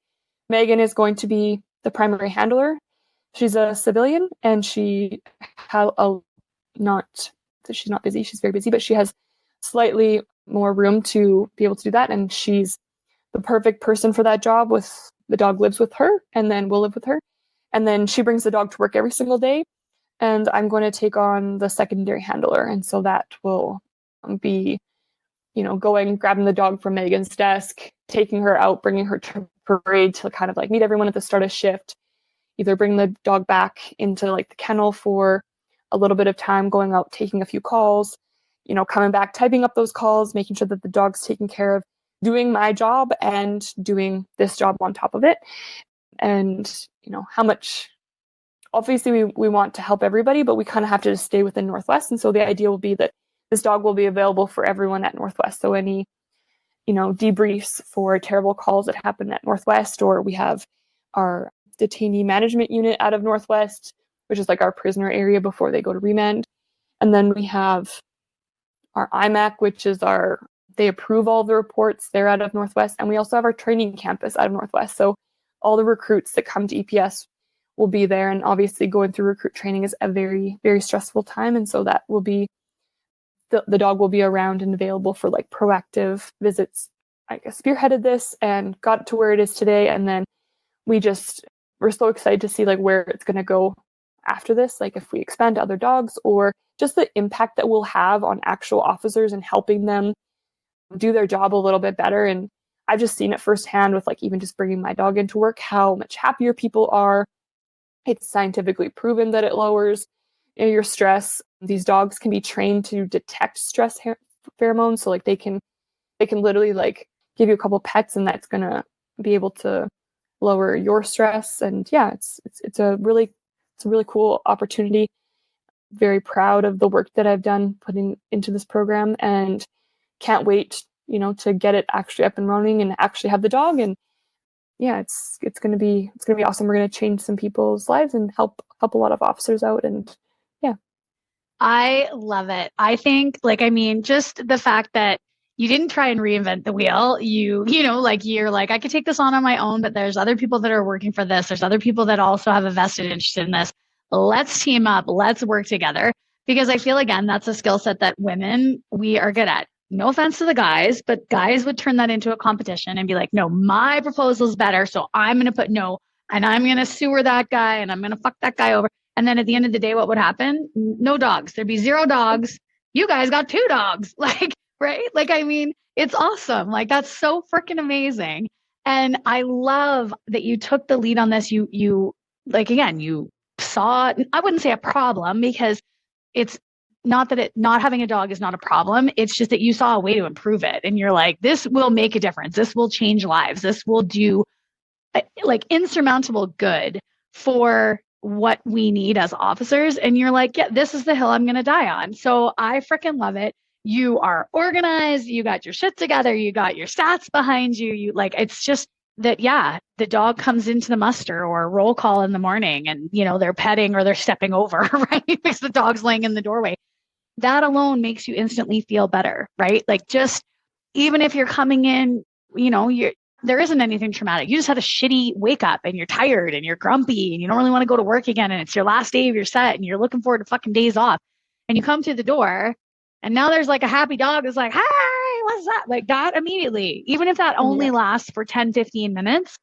Megan is going to be the primary handler. She's a civilian, and she's not busy. She's very busy, but she has slightly more room to be able to do that. And she's the perfect person for that job. The dog lives with her, and then we'll live with her. And then she brings the dog to work every single day. And I'm going to take on the secondary handler. And so that will be, going, grabbing the dog from Megan's desk, taking her out, bringing her to parade to kind of like meet everyone at the start of shift, either bring the dog back into like the kennel for a little bit of time, going out, taking a few calls, coming back, typing up those calls, making sure that the dog's taken care of, doing my job and doing this job on top of it. And, how much, obviously we want to help everybody, but we kind of have to just stay within Northwest. And so the idea will be that this dog will be available for everyone at Northwest. So any, debriefs for terrible calls that happen at Northwest, or we have our detainee management unit out of Northwest, which is like our prisoner area before they go to remand. And then we have our IMAC, which is they approve all of the reports. They're out of Northwest. And we also have our training campus out of Northwest. So all the recruits that come to EPS will be there. And obviously going through recruit training is a very, very stressful time. And so that will be, the dog will be around and available for like proactive visits. I guess spearheaded this and got to where it is today. And then we're so excited to see like where it's going to go after this. Like if we expand to other dogs, or just the impact that we'll have on actual officers and helping them do their job a little bit better. And I've just seen it firsthand with like even just bringing my dog into work, how much happier people are. It's scientifically proven that it lowers your stress. These dogs can be trained to detect stress pheromones. So like they can literally like give you a couple pets, and that's going to be able to lower your stress. And yeah, it's a really cool opportunity. Very proud of the work that I've done putting into this program, and can't wait, to get it actually up and running and actually have the dog. And yeah, it's going to be awesome. We're going to change some people's lives and help a lot of officers out. And yeah. I love it. I think just the fact that you didn't try and reinvent the wheel. You're like, I could take this on my own, but there's other people that are working for this. There's other people that also have a vested interest in this. Let's team up. Let's work together. Because I feel, again, that's a skill set that women, we are good at. No offense to the guys, but guys would turn that into a competition and be like, no, my proposal is better. So I'm going to put no, and I'm going to sewer that guy, and I'm going to fuck that guy over. And then at the end of the day, what would happen? No dogs. There'd be 0 dogs. You guys got 2 dogs. Right? It's awesome. That's so freaking amazing. And I love that you took the lead on this. You saw, I wouldn't say a problem, because it's not that not having a dog is not a problem. It's just that you saw a way to improve it. And you're like, this will make a difference. This will change lives. This will do insurmountable good for what we need as officers. And you're like, yeah, this is the hill I'm going to die on. So I freaking love it. You are organized. You got your shit together. You got your stats behind you. It's just that, yeah, the dog comes into the muster or roll call in the morning and, they're petting or they're stepping over, right? Because the dog's laying in the doorway. That alone makes you instantly feel better, right? Like just even if you're coming in, there isn't anything traumatic. You just had a shitty wake up and you're tired and you're grumpy and you don't really want to go to work again. And it's your last day of your set and you're looking forward to fucking days off. And you come through the door and now there's like a happy dog that's like, hi, what's that? Like that immediately, even if that only lasts for 10, 15 minutes,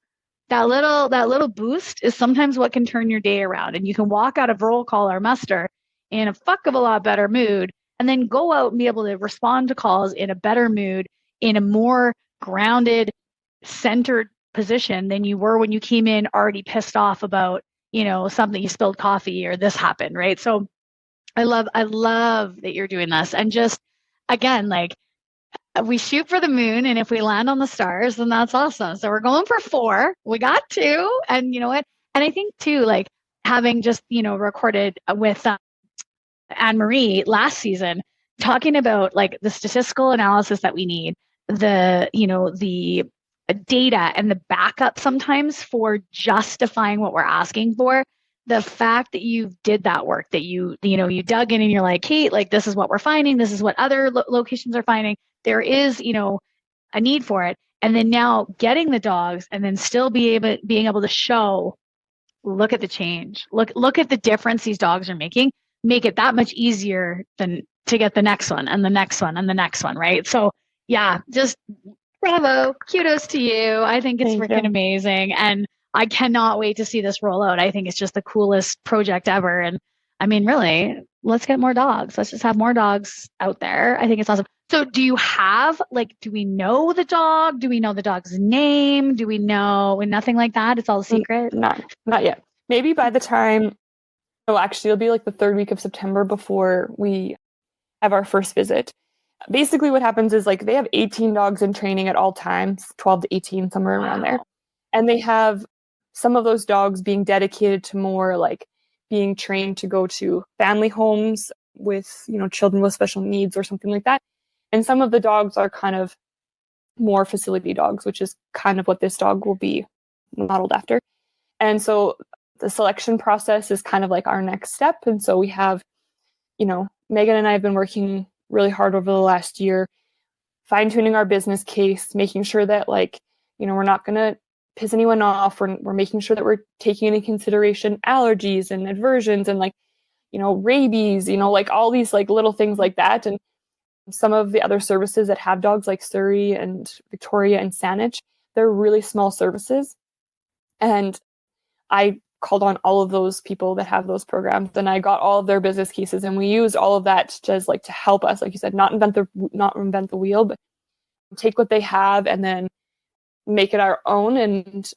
that little boost is sometimes what can turn your day around. And you can walk out of roll call or muster in a fuck of a lot better mood and then go out and be able to respond to calls in a better mood, in a more grounded, centered position than you were when you came in already pissed off about, something, you spilled coffee or this happened, right? So I love that you're doing this. And just, again, like, we shoot for the moon, and if we land on the stars, then that's awesome. So we're going for 4. We got 2. And you know what? And I think too, like having just, recorded with Anne-Marie last season, talking about like the statistical analysis that we need, the data and the backup sometimes for justifying what we're asking for. The fact that you did that work, that you dug in and you're like, Kate, like this is what we're finding. This is what other locations are finding. There is, a need for it. And then now getting the dogs and then still being able to show, look at the change, look at the difference these dogs are making, make it that much easier than to get the next one and the next one and the next one. Right. So yeah, just bravo, kudos to you. I think it's freaking amazing. And I cannot wait to see this roll out. I think it's just the coolest project ever. And I mean, really, let's get more dogs. Let's just have more dogs out there. I think it's awesome. So do you have, like, do we know the dog? Do we know the dog's name? Do we know, and nothing like that? It's all a secret? Not yet. Maybe by the time, actually it'll be like the 3rd week of September before we have our first visit. Basically what happens is like they have 18 dogs in training at all times, 12 to 18, somewhere around there. And they have some of those dogs being dedicated to more like being trained to go to family homes with, children with special needs or something like that. And some of the dogs are kind of more facility dogs, which is kind of what this dog will be modeled after. And so the selection process is kind of like our next step. And so we have, Megan and I have been working really hard over the last year, fine-tuning our business case, making sure that we're not going to piss anyone off. We're making sure that we're taking into consideration allergies and aversions and rabies, all these little things like that. And some of the other services that have dogs like Surrey and Victoria and Saanich, they're really small services. And I called on all of those people that have those programs, and I got all of their business cases, and we used all of that to help us, like you said, not invent the wheel, but take what they have and then make it our own. And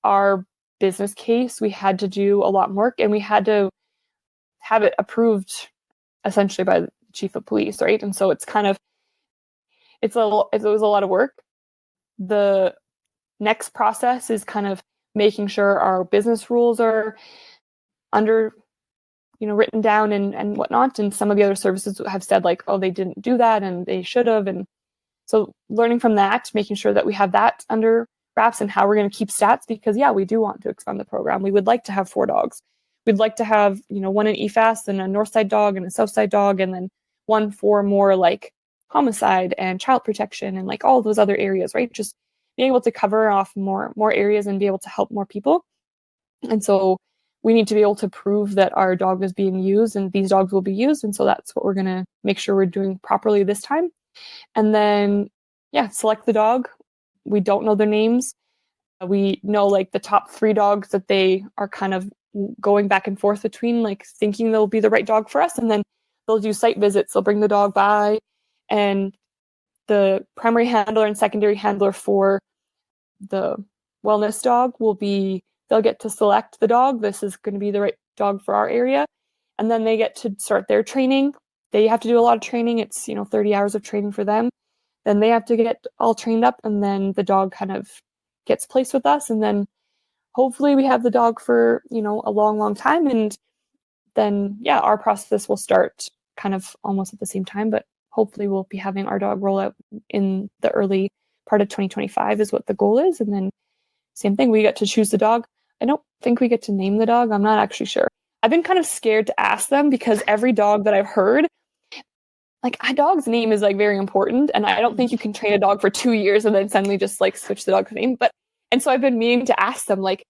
our business case, we had to do a lot more work, and we had to have it approved essentially by the chief of police, right? And so it's it was a lot of work. The next process is kind of making sure our business rules are written down and whatnot. And some of the other services have said they didn't do that and they should have. And so learning from that, making sure that we have that under wraps and how we're going to keep stats, because we do want to expand the program. We would like to have 4 dogs. We'd like to have, one in EFAS and a north side dog and a south side dog, and then one for more homicide and child protection and all those other areas, right? Just being able to cover off more areas and be able to help more people. And so we need to be able to prove that our dog is being used and these dogs will be used. And so that's what we're going to make sure we're doing properly this time. And then, select the dog. We don't know their names. We know the top 3 dogs that they are kind of going back and forth between, thinking they'll be the right dog for us. And then they'll do site visits. They'll bring the dog by, and the primary handler and secondary handler for the wellness dog they'll get to select the dog. This is going to be the right dog for our area. And then they get to start their training. They have to do a lot of training. It's, 30 hours of training for them. Then they have to get all trained up, and then the dog kind of gets placed with us. And then hopefully we have the dog for, a long, long time. And then, our process will start kind of almost at the same time, but hopefully we'll be having our dog roll out in the early part of 2025 is what the goal is. And then same thing. We get to choose the dog. I don't think we get to name the dog. I'm not actually sure. I've been kind of scared to ask them because every dog that I've heard, like a dog's name is like very important. And I don't think you can train a dog for 2 years and then suddenly just like switch the dog's name. And so I've been meaning to ask them, like,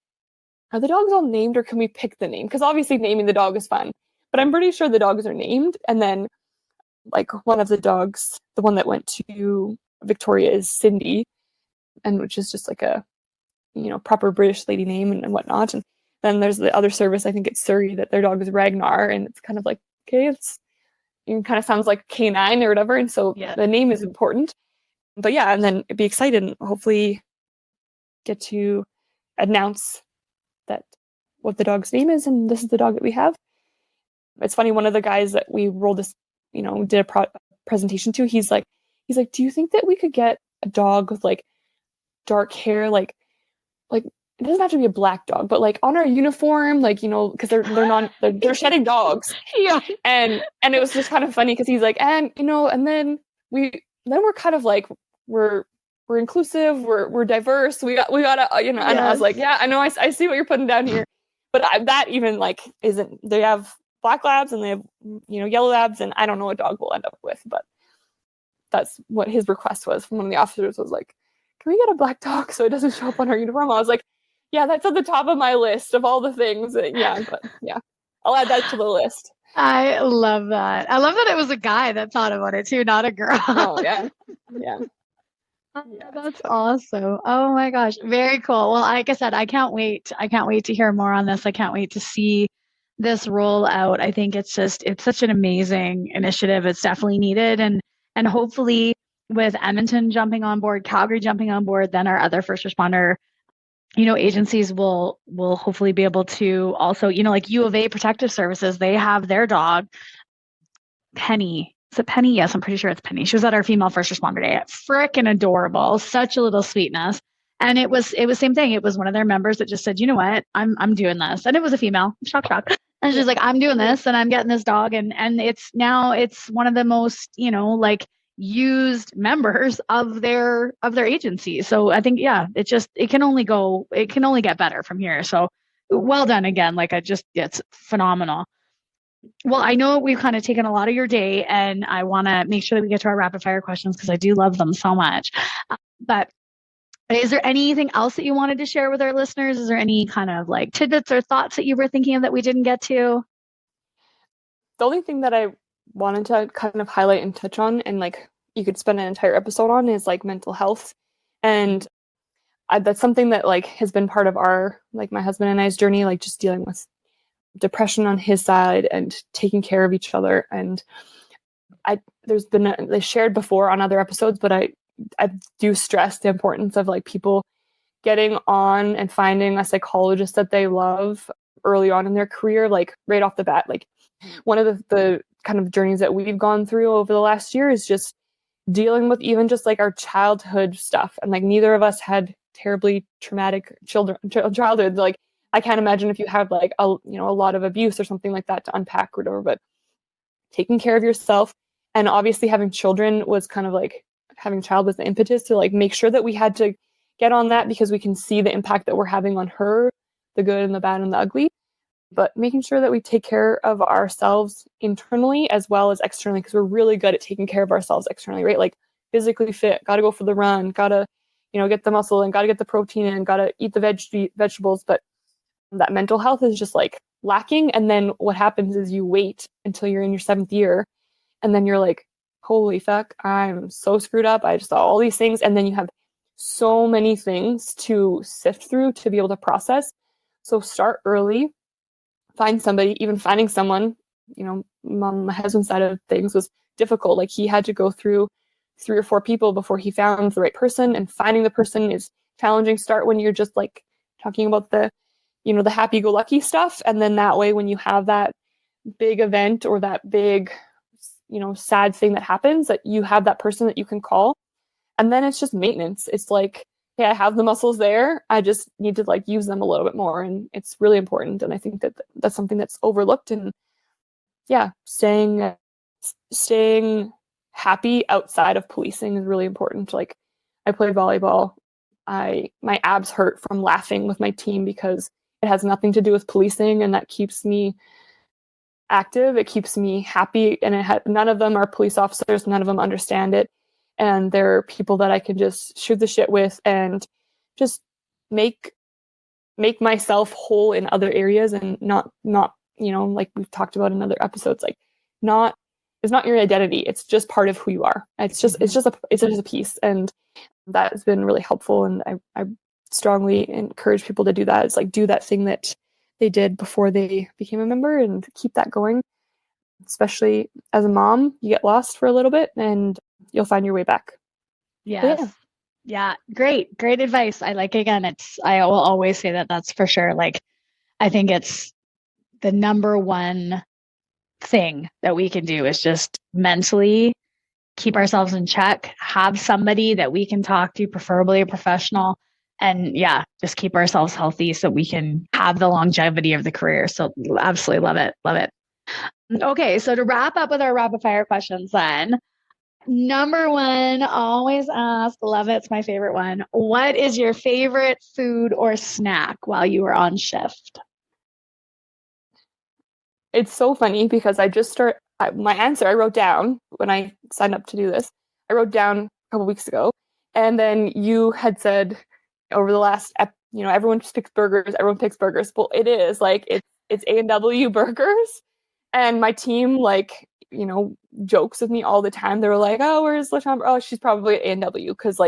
are the dogs all named or can we pick the name? Because obviously naming the dog is fun, but I'm pretty sure the dogs are named. And then like one of the dogs, the one that went to Victoria is Cindy, and which is just like a, proper British lady name and whatnot. And then there's the other service, I think it's Surrey, that their dog is Ragnar, and it's kind of like, okay, it kind of sounds like Canine or whatever, and so the name is important. But yeah, and then be excited and hopefully get to announce that what the dog's name is, and this is the dog that we have. It's funny, one of the guys that we rolled this, did a presentation to, he's like, do you think that we could get a dog with like dark hair, like it doesn't have to be a black dog, but like on our uniform, like, because they're shedding dogs. Yeah. And it was just kind of funny because he's like, and then we're kind of like, we're inclusive, we're diverse, we gotta, and I was like, yeah, I know, I see what you're putting down here. But that even like isn't, they have black labs and they have, yellow labs, and I don't know what dog we'll end up with, but that's what his request was from one of the officers, was like, can we get a black dog so it doesn't show up on our uniform? I was like, yeah, that's at the top of my list of all the things. But yeah, I'll add that to the list. I love that. I love that it was a guy that thought about it too, not a girl. Oh, yeah. That's awesome. Oh my gosh. Very cool. Well, like I said, I can't wait. I can't wait to hear more on this. I can't wait to see this roll out. I think it's such an amazing initiative. It's definitely needed. And hopefully with Edmonton jumping on board, Calgary jumping on board, then our other first responder, agencies will hopefully be able to also, like U of A Protective Services, they have their dog, Penny. Is it Penny? Yes, I'm pretty sure it's Penny. She was at our female first responder day. Frickin' adorable. Such a little sweetness. And it was same thing. It was one of their members that just said, you know what, I'm doing this. And it was a female. Shock. And she's like, I'm doing this and I'm getting this dog. And it's one of the most, like used members of their agency. So I think, it can only get better from here. So well done again. Like it's phenomenal. Well, I know we've kind of taken a lot of your day, and I want to make sure that we get to our rapid fire questions because I do love them so much. But is there anything else that you wanted to share with our listeners? Is there any kind of like tidbits or thoughts that you were thinking of that we didn't get to? The only thing that I wanted to kind of highlight and touch on, and like you could spend an entire episode on, is like mental health. And that's something that like has been part of our, like my husband and I's journey, like just dealing with depression on his side and taking care of each other. And there's been they shared before on other episodes, but I do stress the importance of like people getting on and finding a psychologist that they love early on in their career, like right off the bat. Like one of the kind of journeys that we've gone through over the last year is just dealing with even just like our childhood stuff. And like neither of us had terribly traumatic childhood. Like I can't imagine if you have like a lot of abuse or something like that to unpack or whatever, but taking care of yourself, and obviously having children was kind of like having a child was the impetus to like make sure that we had to get on that, because we can see the impact that we're having on her, the good and the bad and the ugly, but making sure that we take care of ourselves internally as well as externally, because we're really good at taking care of ourselves externally, right? Like physically fit, got to go for the run, got to, get the muscle and got to get the protein in, got to eat the vegetables, but that mental health is just like lacking. And then what happens is you wait until you're in your 7th year, and then you're like, holy fuck, I'm so screwed up. I just saw all these things. And then you have so many things to sift through to be able to process. So start early, find somebody. Even finding someone, my husband's side of things was difficult. Like he had to go through 3 or 4 people before he found the right person, and finding the person is challenging. Start when you're just like talking about the the happy-go-lucky stuff. And then that way, when you have that big event or that big, sad thing that happens, that you have that person that you can call. And then it's just maintenance. It's like, hey, I have the muscles there. I just need to like use them a little bit more. And it's really important. And I think that that's something that's overlooked. And yeah, staying happy outside of policing is really important. Like I played volleyball. my abs hurt from laughing with my team because it has nothing to do with policing, and that keeps me active. It keeps me happy, and none of them are police officers. None of them understand it, and they're people that I can just shoot the shit with and just make myself whole in other areas, and not like we've talked about in other episodes, like it's not your identity. It's just part of who you are. It's just a piece, and that has been really helpful. And I strongly encourage people to do that. It's like do that thing that they did before they became a member and keep that going. Especially as a mom, you get lost for a little bit and you'll find your way back. Yes. Yeah. Great advice. I will always say that. That's for sure. Like, I think it's the number one thing that we can do is just mentally keep ourselves in check, have somebody that we can talk to, preferably a professional, and just keep ourselves healthy so we can have the longevity of the career. So absolutely love it. Love it. Okay. So to wrap up with our rapid fire questions then, number one, always ask, love it. It's my favorite one. What is your favorite food or snack while you were on shift? It's so funny because my answer I wrote down when I signed up to do this. I wrote down a couple weeks ago, and then you had said over the last, everyone just picks burgers. Everyone picks burgers. Well, it is like it's A&W burgers, and my team jokes with me all the time. They were like, "Oh, where's Lachambre? Oh, she's probably at A&W," because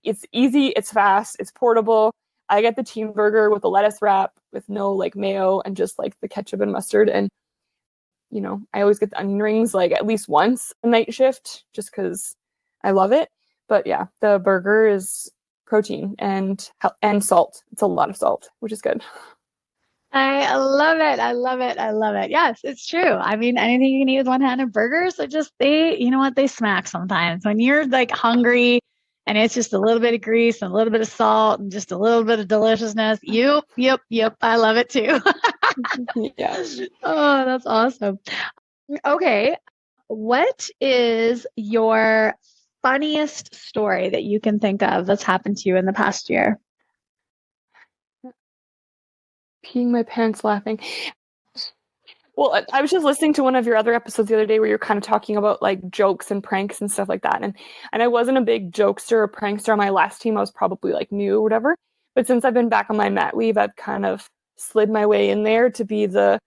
it's easy, it's fast, it's portable. I get the team burger with a lettuce wrap with no mayo and just the ketchup and mustard. And, I always get the onion rings at least once a night shift just because I love it. But yeah, the burger is protein and salt. It's a lot of salt, which is good. I love it. I love it. I love it. Yes, it's true. I mean, anything you can eat with one hand, and burgers are just, they smack sometimes when you're hungry and it's just a little bit of grease and a little bit of salt and just a little bit of deliciousness. Yep. I love it too. Yeah. Oh, that's awesome. Okay. What is your funniest story that you can think of that's happened to you in the past year? Peeing my pants laughing. Well, I was just listening to one of your other episodes the other day where you're kind of talking about jokes and pranks and stuff like that. And I wasn't a big jokester or prankster on my last team. I was probably new or whatever. But since I've been back on my mat leave, I've kind of slid my way in there to be the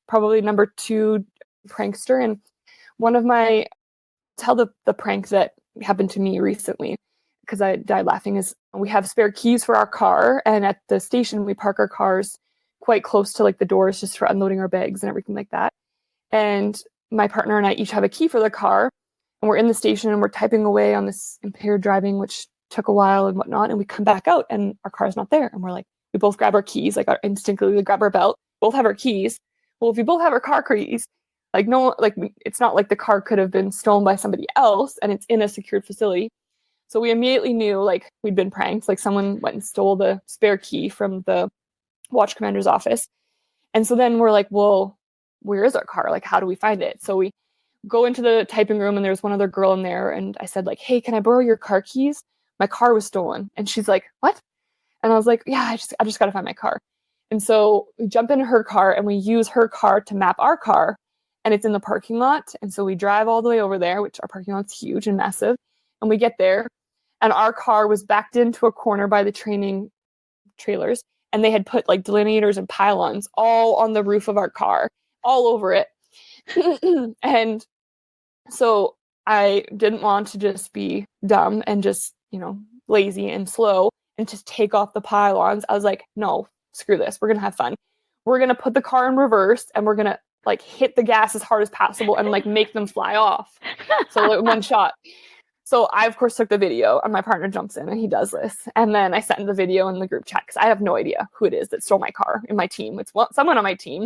probably number 2 prankster. And one of the prank that happened to me recently, because I died laughing, is we have spare keys for our car. And at the station, we park our cars quite close to the doors just for unloading our bags and everything like that. And my partner and I each have a key for the car, and we're in the station and we're typing away on this impaired driving, which took a while and whatnot. And we come back out and our car's not there. And we're we both grab our keys, instinctively we grab our belt, both have our keys. Well, if we both have our car keys, it's not the car could have been stolen by somebody else and it's in a secured facility. So we immediately knew we'd been pranked. Someone went and stole the spare key from the watch commander's office. And so then we're well, where is our car? How do we find it? So we go into the typing room and there's one other girl in there. And I said hey, can I borrow your car keys? My car was stolen. And she's like, what? And I was yeah, I just got to find my car. And so we jump into her car and we use her car to map our car, and it's in the parking lot. And so we drive all the way over there, which our parking lot's huge and massive. And we get there and our car was backed into a corner by the training trailers. And they had put delineators and pylons all on the roof of our car, all over it. And so I didn't want to just be dumb and just, lazy and slow and just take off the pylons. I was no, screw this. We're going to have fun. We're going to put the car in reverse and we're going to hit the gas as hard as possible and make them fly off. So one shot. So I, of course, took the video and my partner jumps in and he does this. And then I sent the video in the group chat because I have no idea who it is that stole my car in my team. It's someone on my team.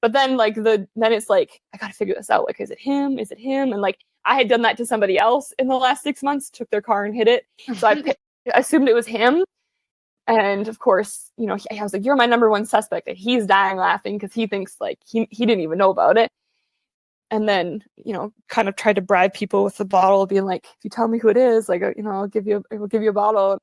But then then it's I got to figure this out. Is it him? Is it him? And I had done that to somebody else in the last 6 months, took their car and hid it. So I assumed it was him. And of course, I was you're my number 1 suspect. And he's dying laughing because he thinks he didn't even know about it. And then, kind of tried to bribe people with the bottle, being if you tell me who it is, I'll give you a bottle.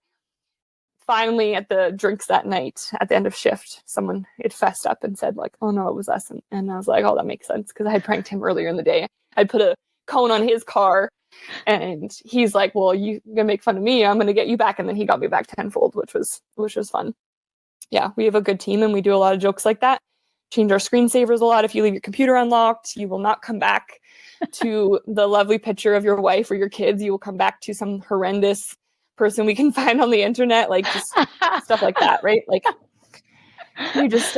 finally at the drinks that night at the end of shift, someone had fessed up and said like, oh no, it was us. And I was like, oh, that makes sense, because I had pranked him earlier in the day. I'd put a cone on his car, and he's like, well, you're gonna make fun of me, I'm gonna get you back. And then he got me back tenfold, which was fun. Yeah, we have a good team, and we do a lot of jokes like that. Change our screensavers a lot. If you leave your computer unlocked, you will not come back to the lovely picture of your wife or your kids. You will come back to some horrendous person we can find on the internet, like just stuff like that, right? Like we just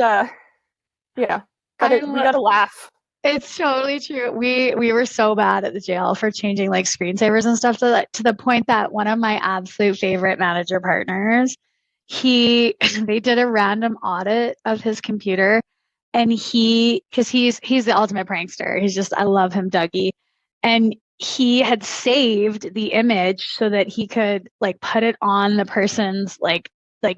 we gotta laugh. It's totally true. We were so bad at the jail for changing like screensavers and stuff, to the point that one of my absolute favorite manager partners, they did a random audit of his computer, and because he's the ultimate prankster. I love him, Dougie. And he had saved the image so that he could like put it on the person's like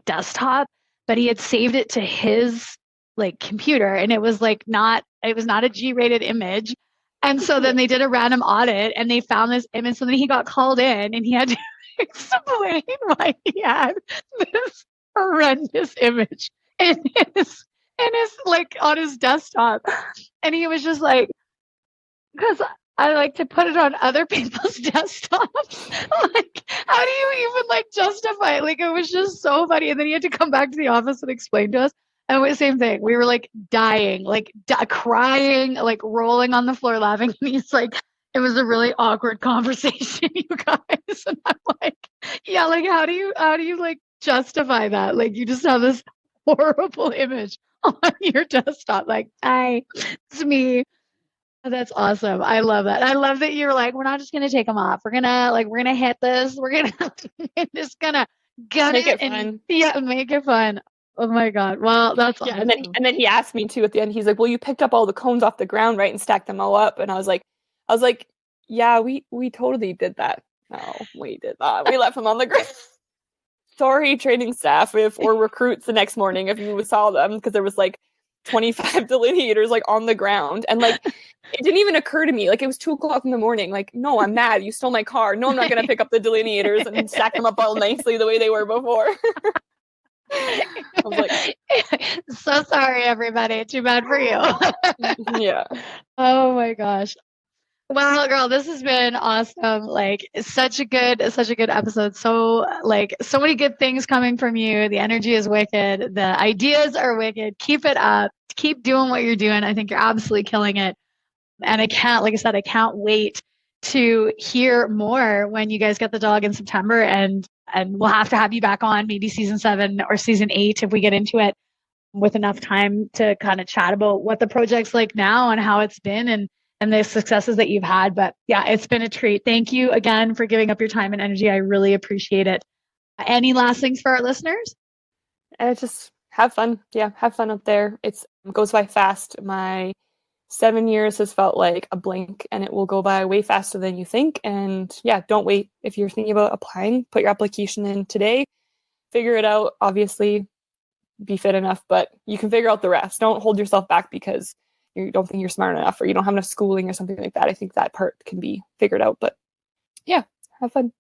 desktop, but he had saved it to his like computer, and it was not a G-rated image. And so then they did a random audit and they found this image. So then he got called in and he had to explain why he had this horrendous image in his like on his desktop. And he was just like, because I like to put it on other people's desktops. Like, how do you even like justify it? Like, it was just so funny. And then he had to come back to the office and explain to us. And it was the same thing. We were like dying, like crying, like rolling on the floor laughing. And he's like, it was a really awkward conversation, you guys. And I'm like, yeah, like how do you like justify that? Like you just have this horrible image on your desktop. Like, it's me. That's awesome. I love that. I love that you're like, we're not just gonna take them off. We're gonna hit this. We're just gonna gun Make it it fun. and make it fun. Oh my God. Well, that's yeah. awesome. And then he asked me too at the end. He's like, well, you picked up all the cones off the ground, right, and stacked them all up. And I was like, yeah, we totally did that. No, we did not. We left them on the ground. Sorry, training staff or recruits the next morning if you saw them, because there was like 25 delineators like on the ground, and like it didn't even occur to me, like it was 2:00 in the morning, like, no, I'm mad, you stole my car, no, I'm not gonna pick up the delineators and stack them up all nicely the way they were before. I was like, so sorry everybody, too bad for you. yeah. Oh my gosh. Well, girl, this has been awesome. Like such a good episode. So like so many good things coming from you. The energy is wicked. The ideas are wicked. Keep it up. Keep doing what you're doing. I think you're absolutely killing it. And like I said, I can't wait to hear more when you guys get the dog in September, and we'll have to have you back on maybe season 7 or season 8 if we get into it with enough time to kind of chat about what the project's like now and how it's been, and the successes that you've had. But yeah, it's been a treat. Thank you again for giving up your time and energy. I really appreciate it. Any last things for our listeners? Just have fun. Yeah, have fun up there. It goes by fast. My 7 years has felt like a blink, and it will go by way faster than you think. And yeah, don't wait. If you're thinking about applying, put your application in today. Figure it out. Obviously, be fit enough, but you can figure out the rest. Don't hold yourself back because you don't think you're smart enough or you don't have enough schooling or something like that. I think that part can be figured out. But yeah, have fun.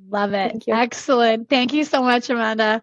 Love it. Excellent. Thank you so much, Amanda.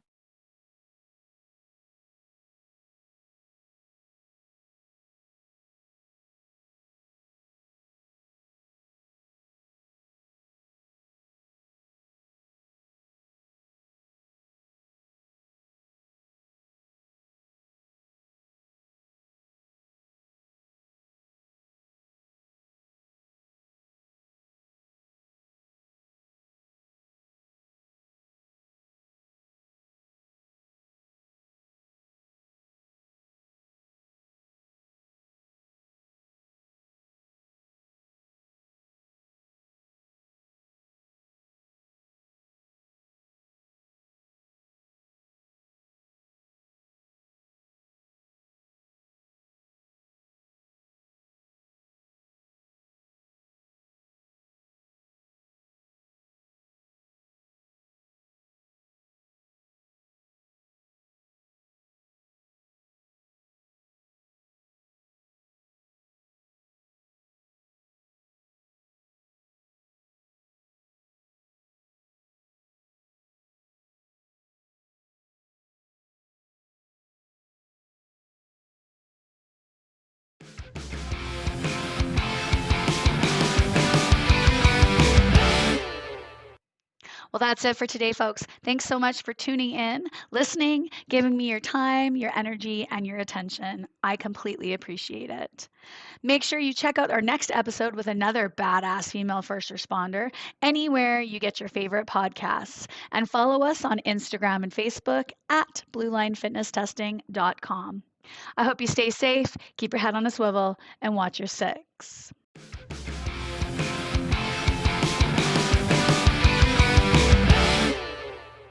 Well, that's it for today, folks. Thanks so much for tuning in, listening, giving me your time, your energy, and your attention. I completely appreciate it. Make sure you check out our next episode with another badass female first responder anywhere you get your favorite podcasts. And follow us on Instagram and Facebook at bluelinefitnesstesting.com. I hope you stay safe, keep your head on a swivel, and watch your six.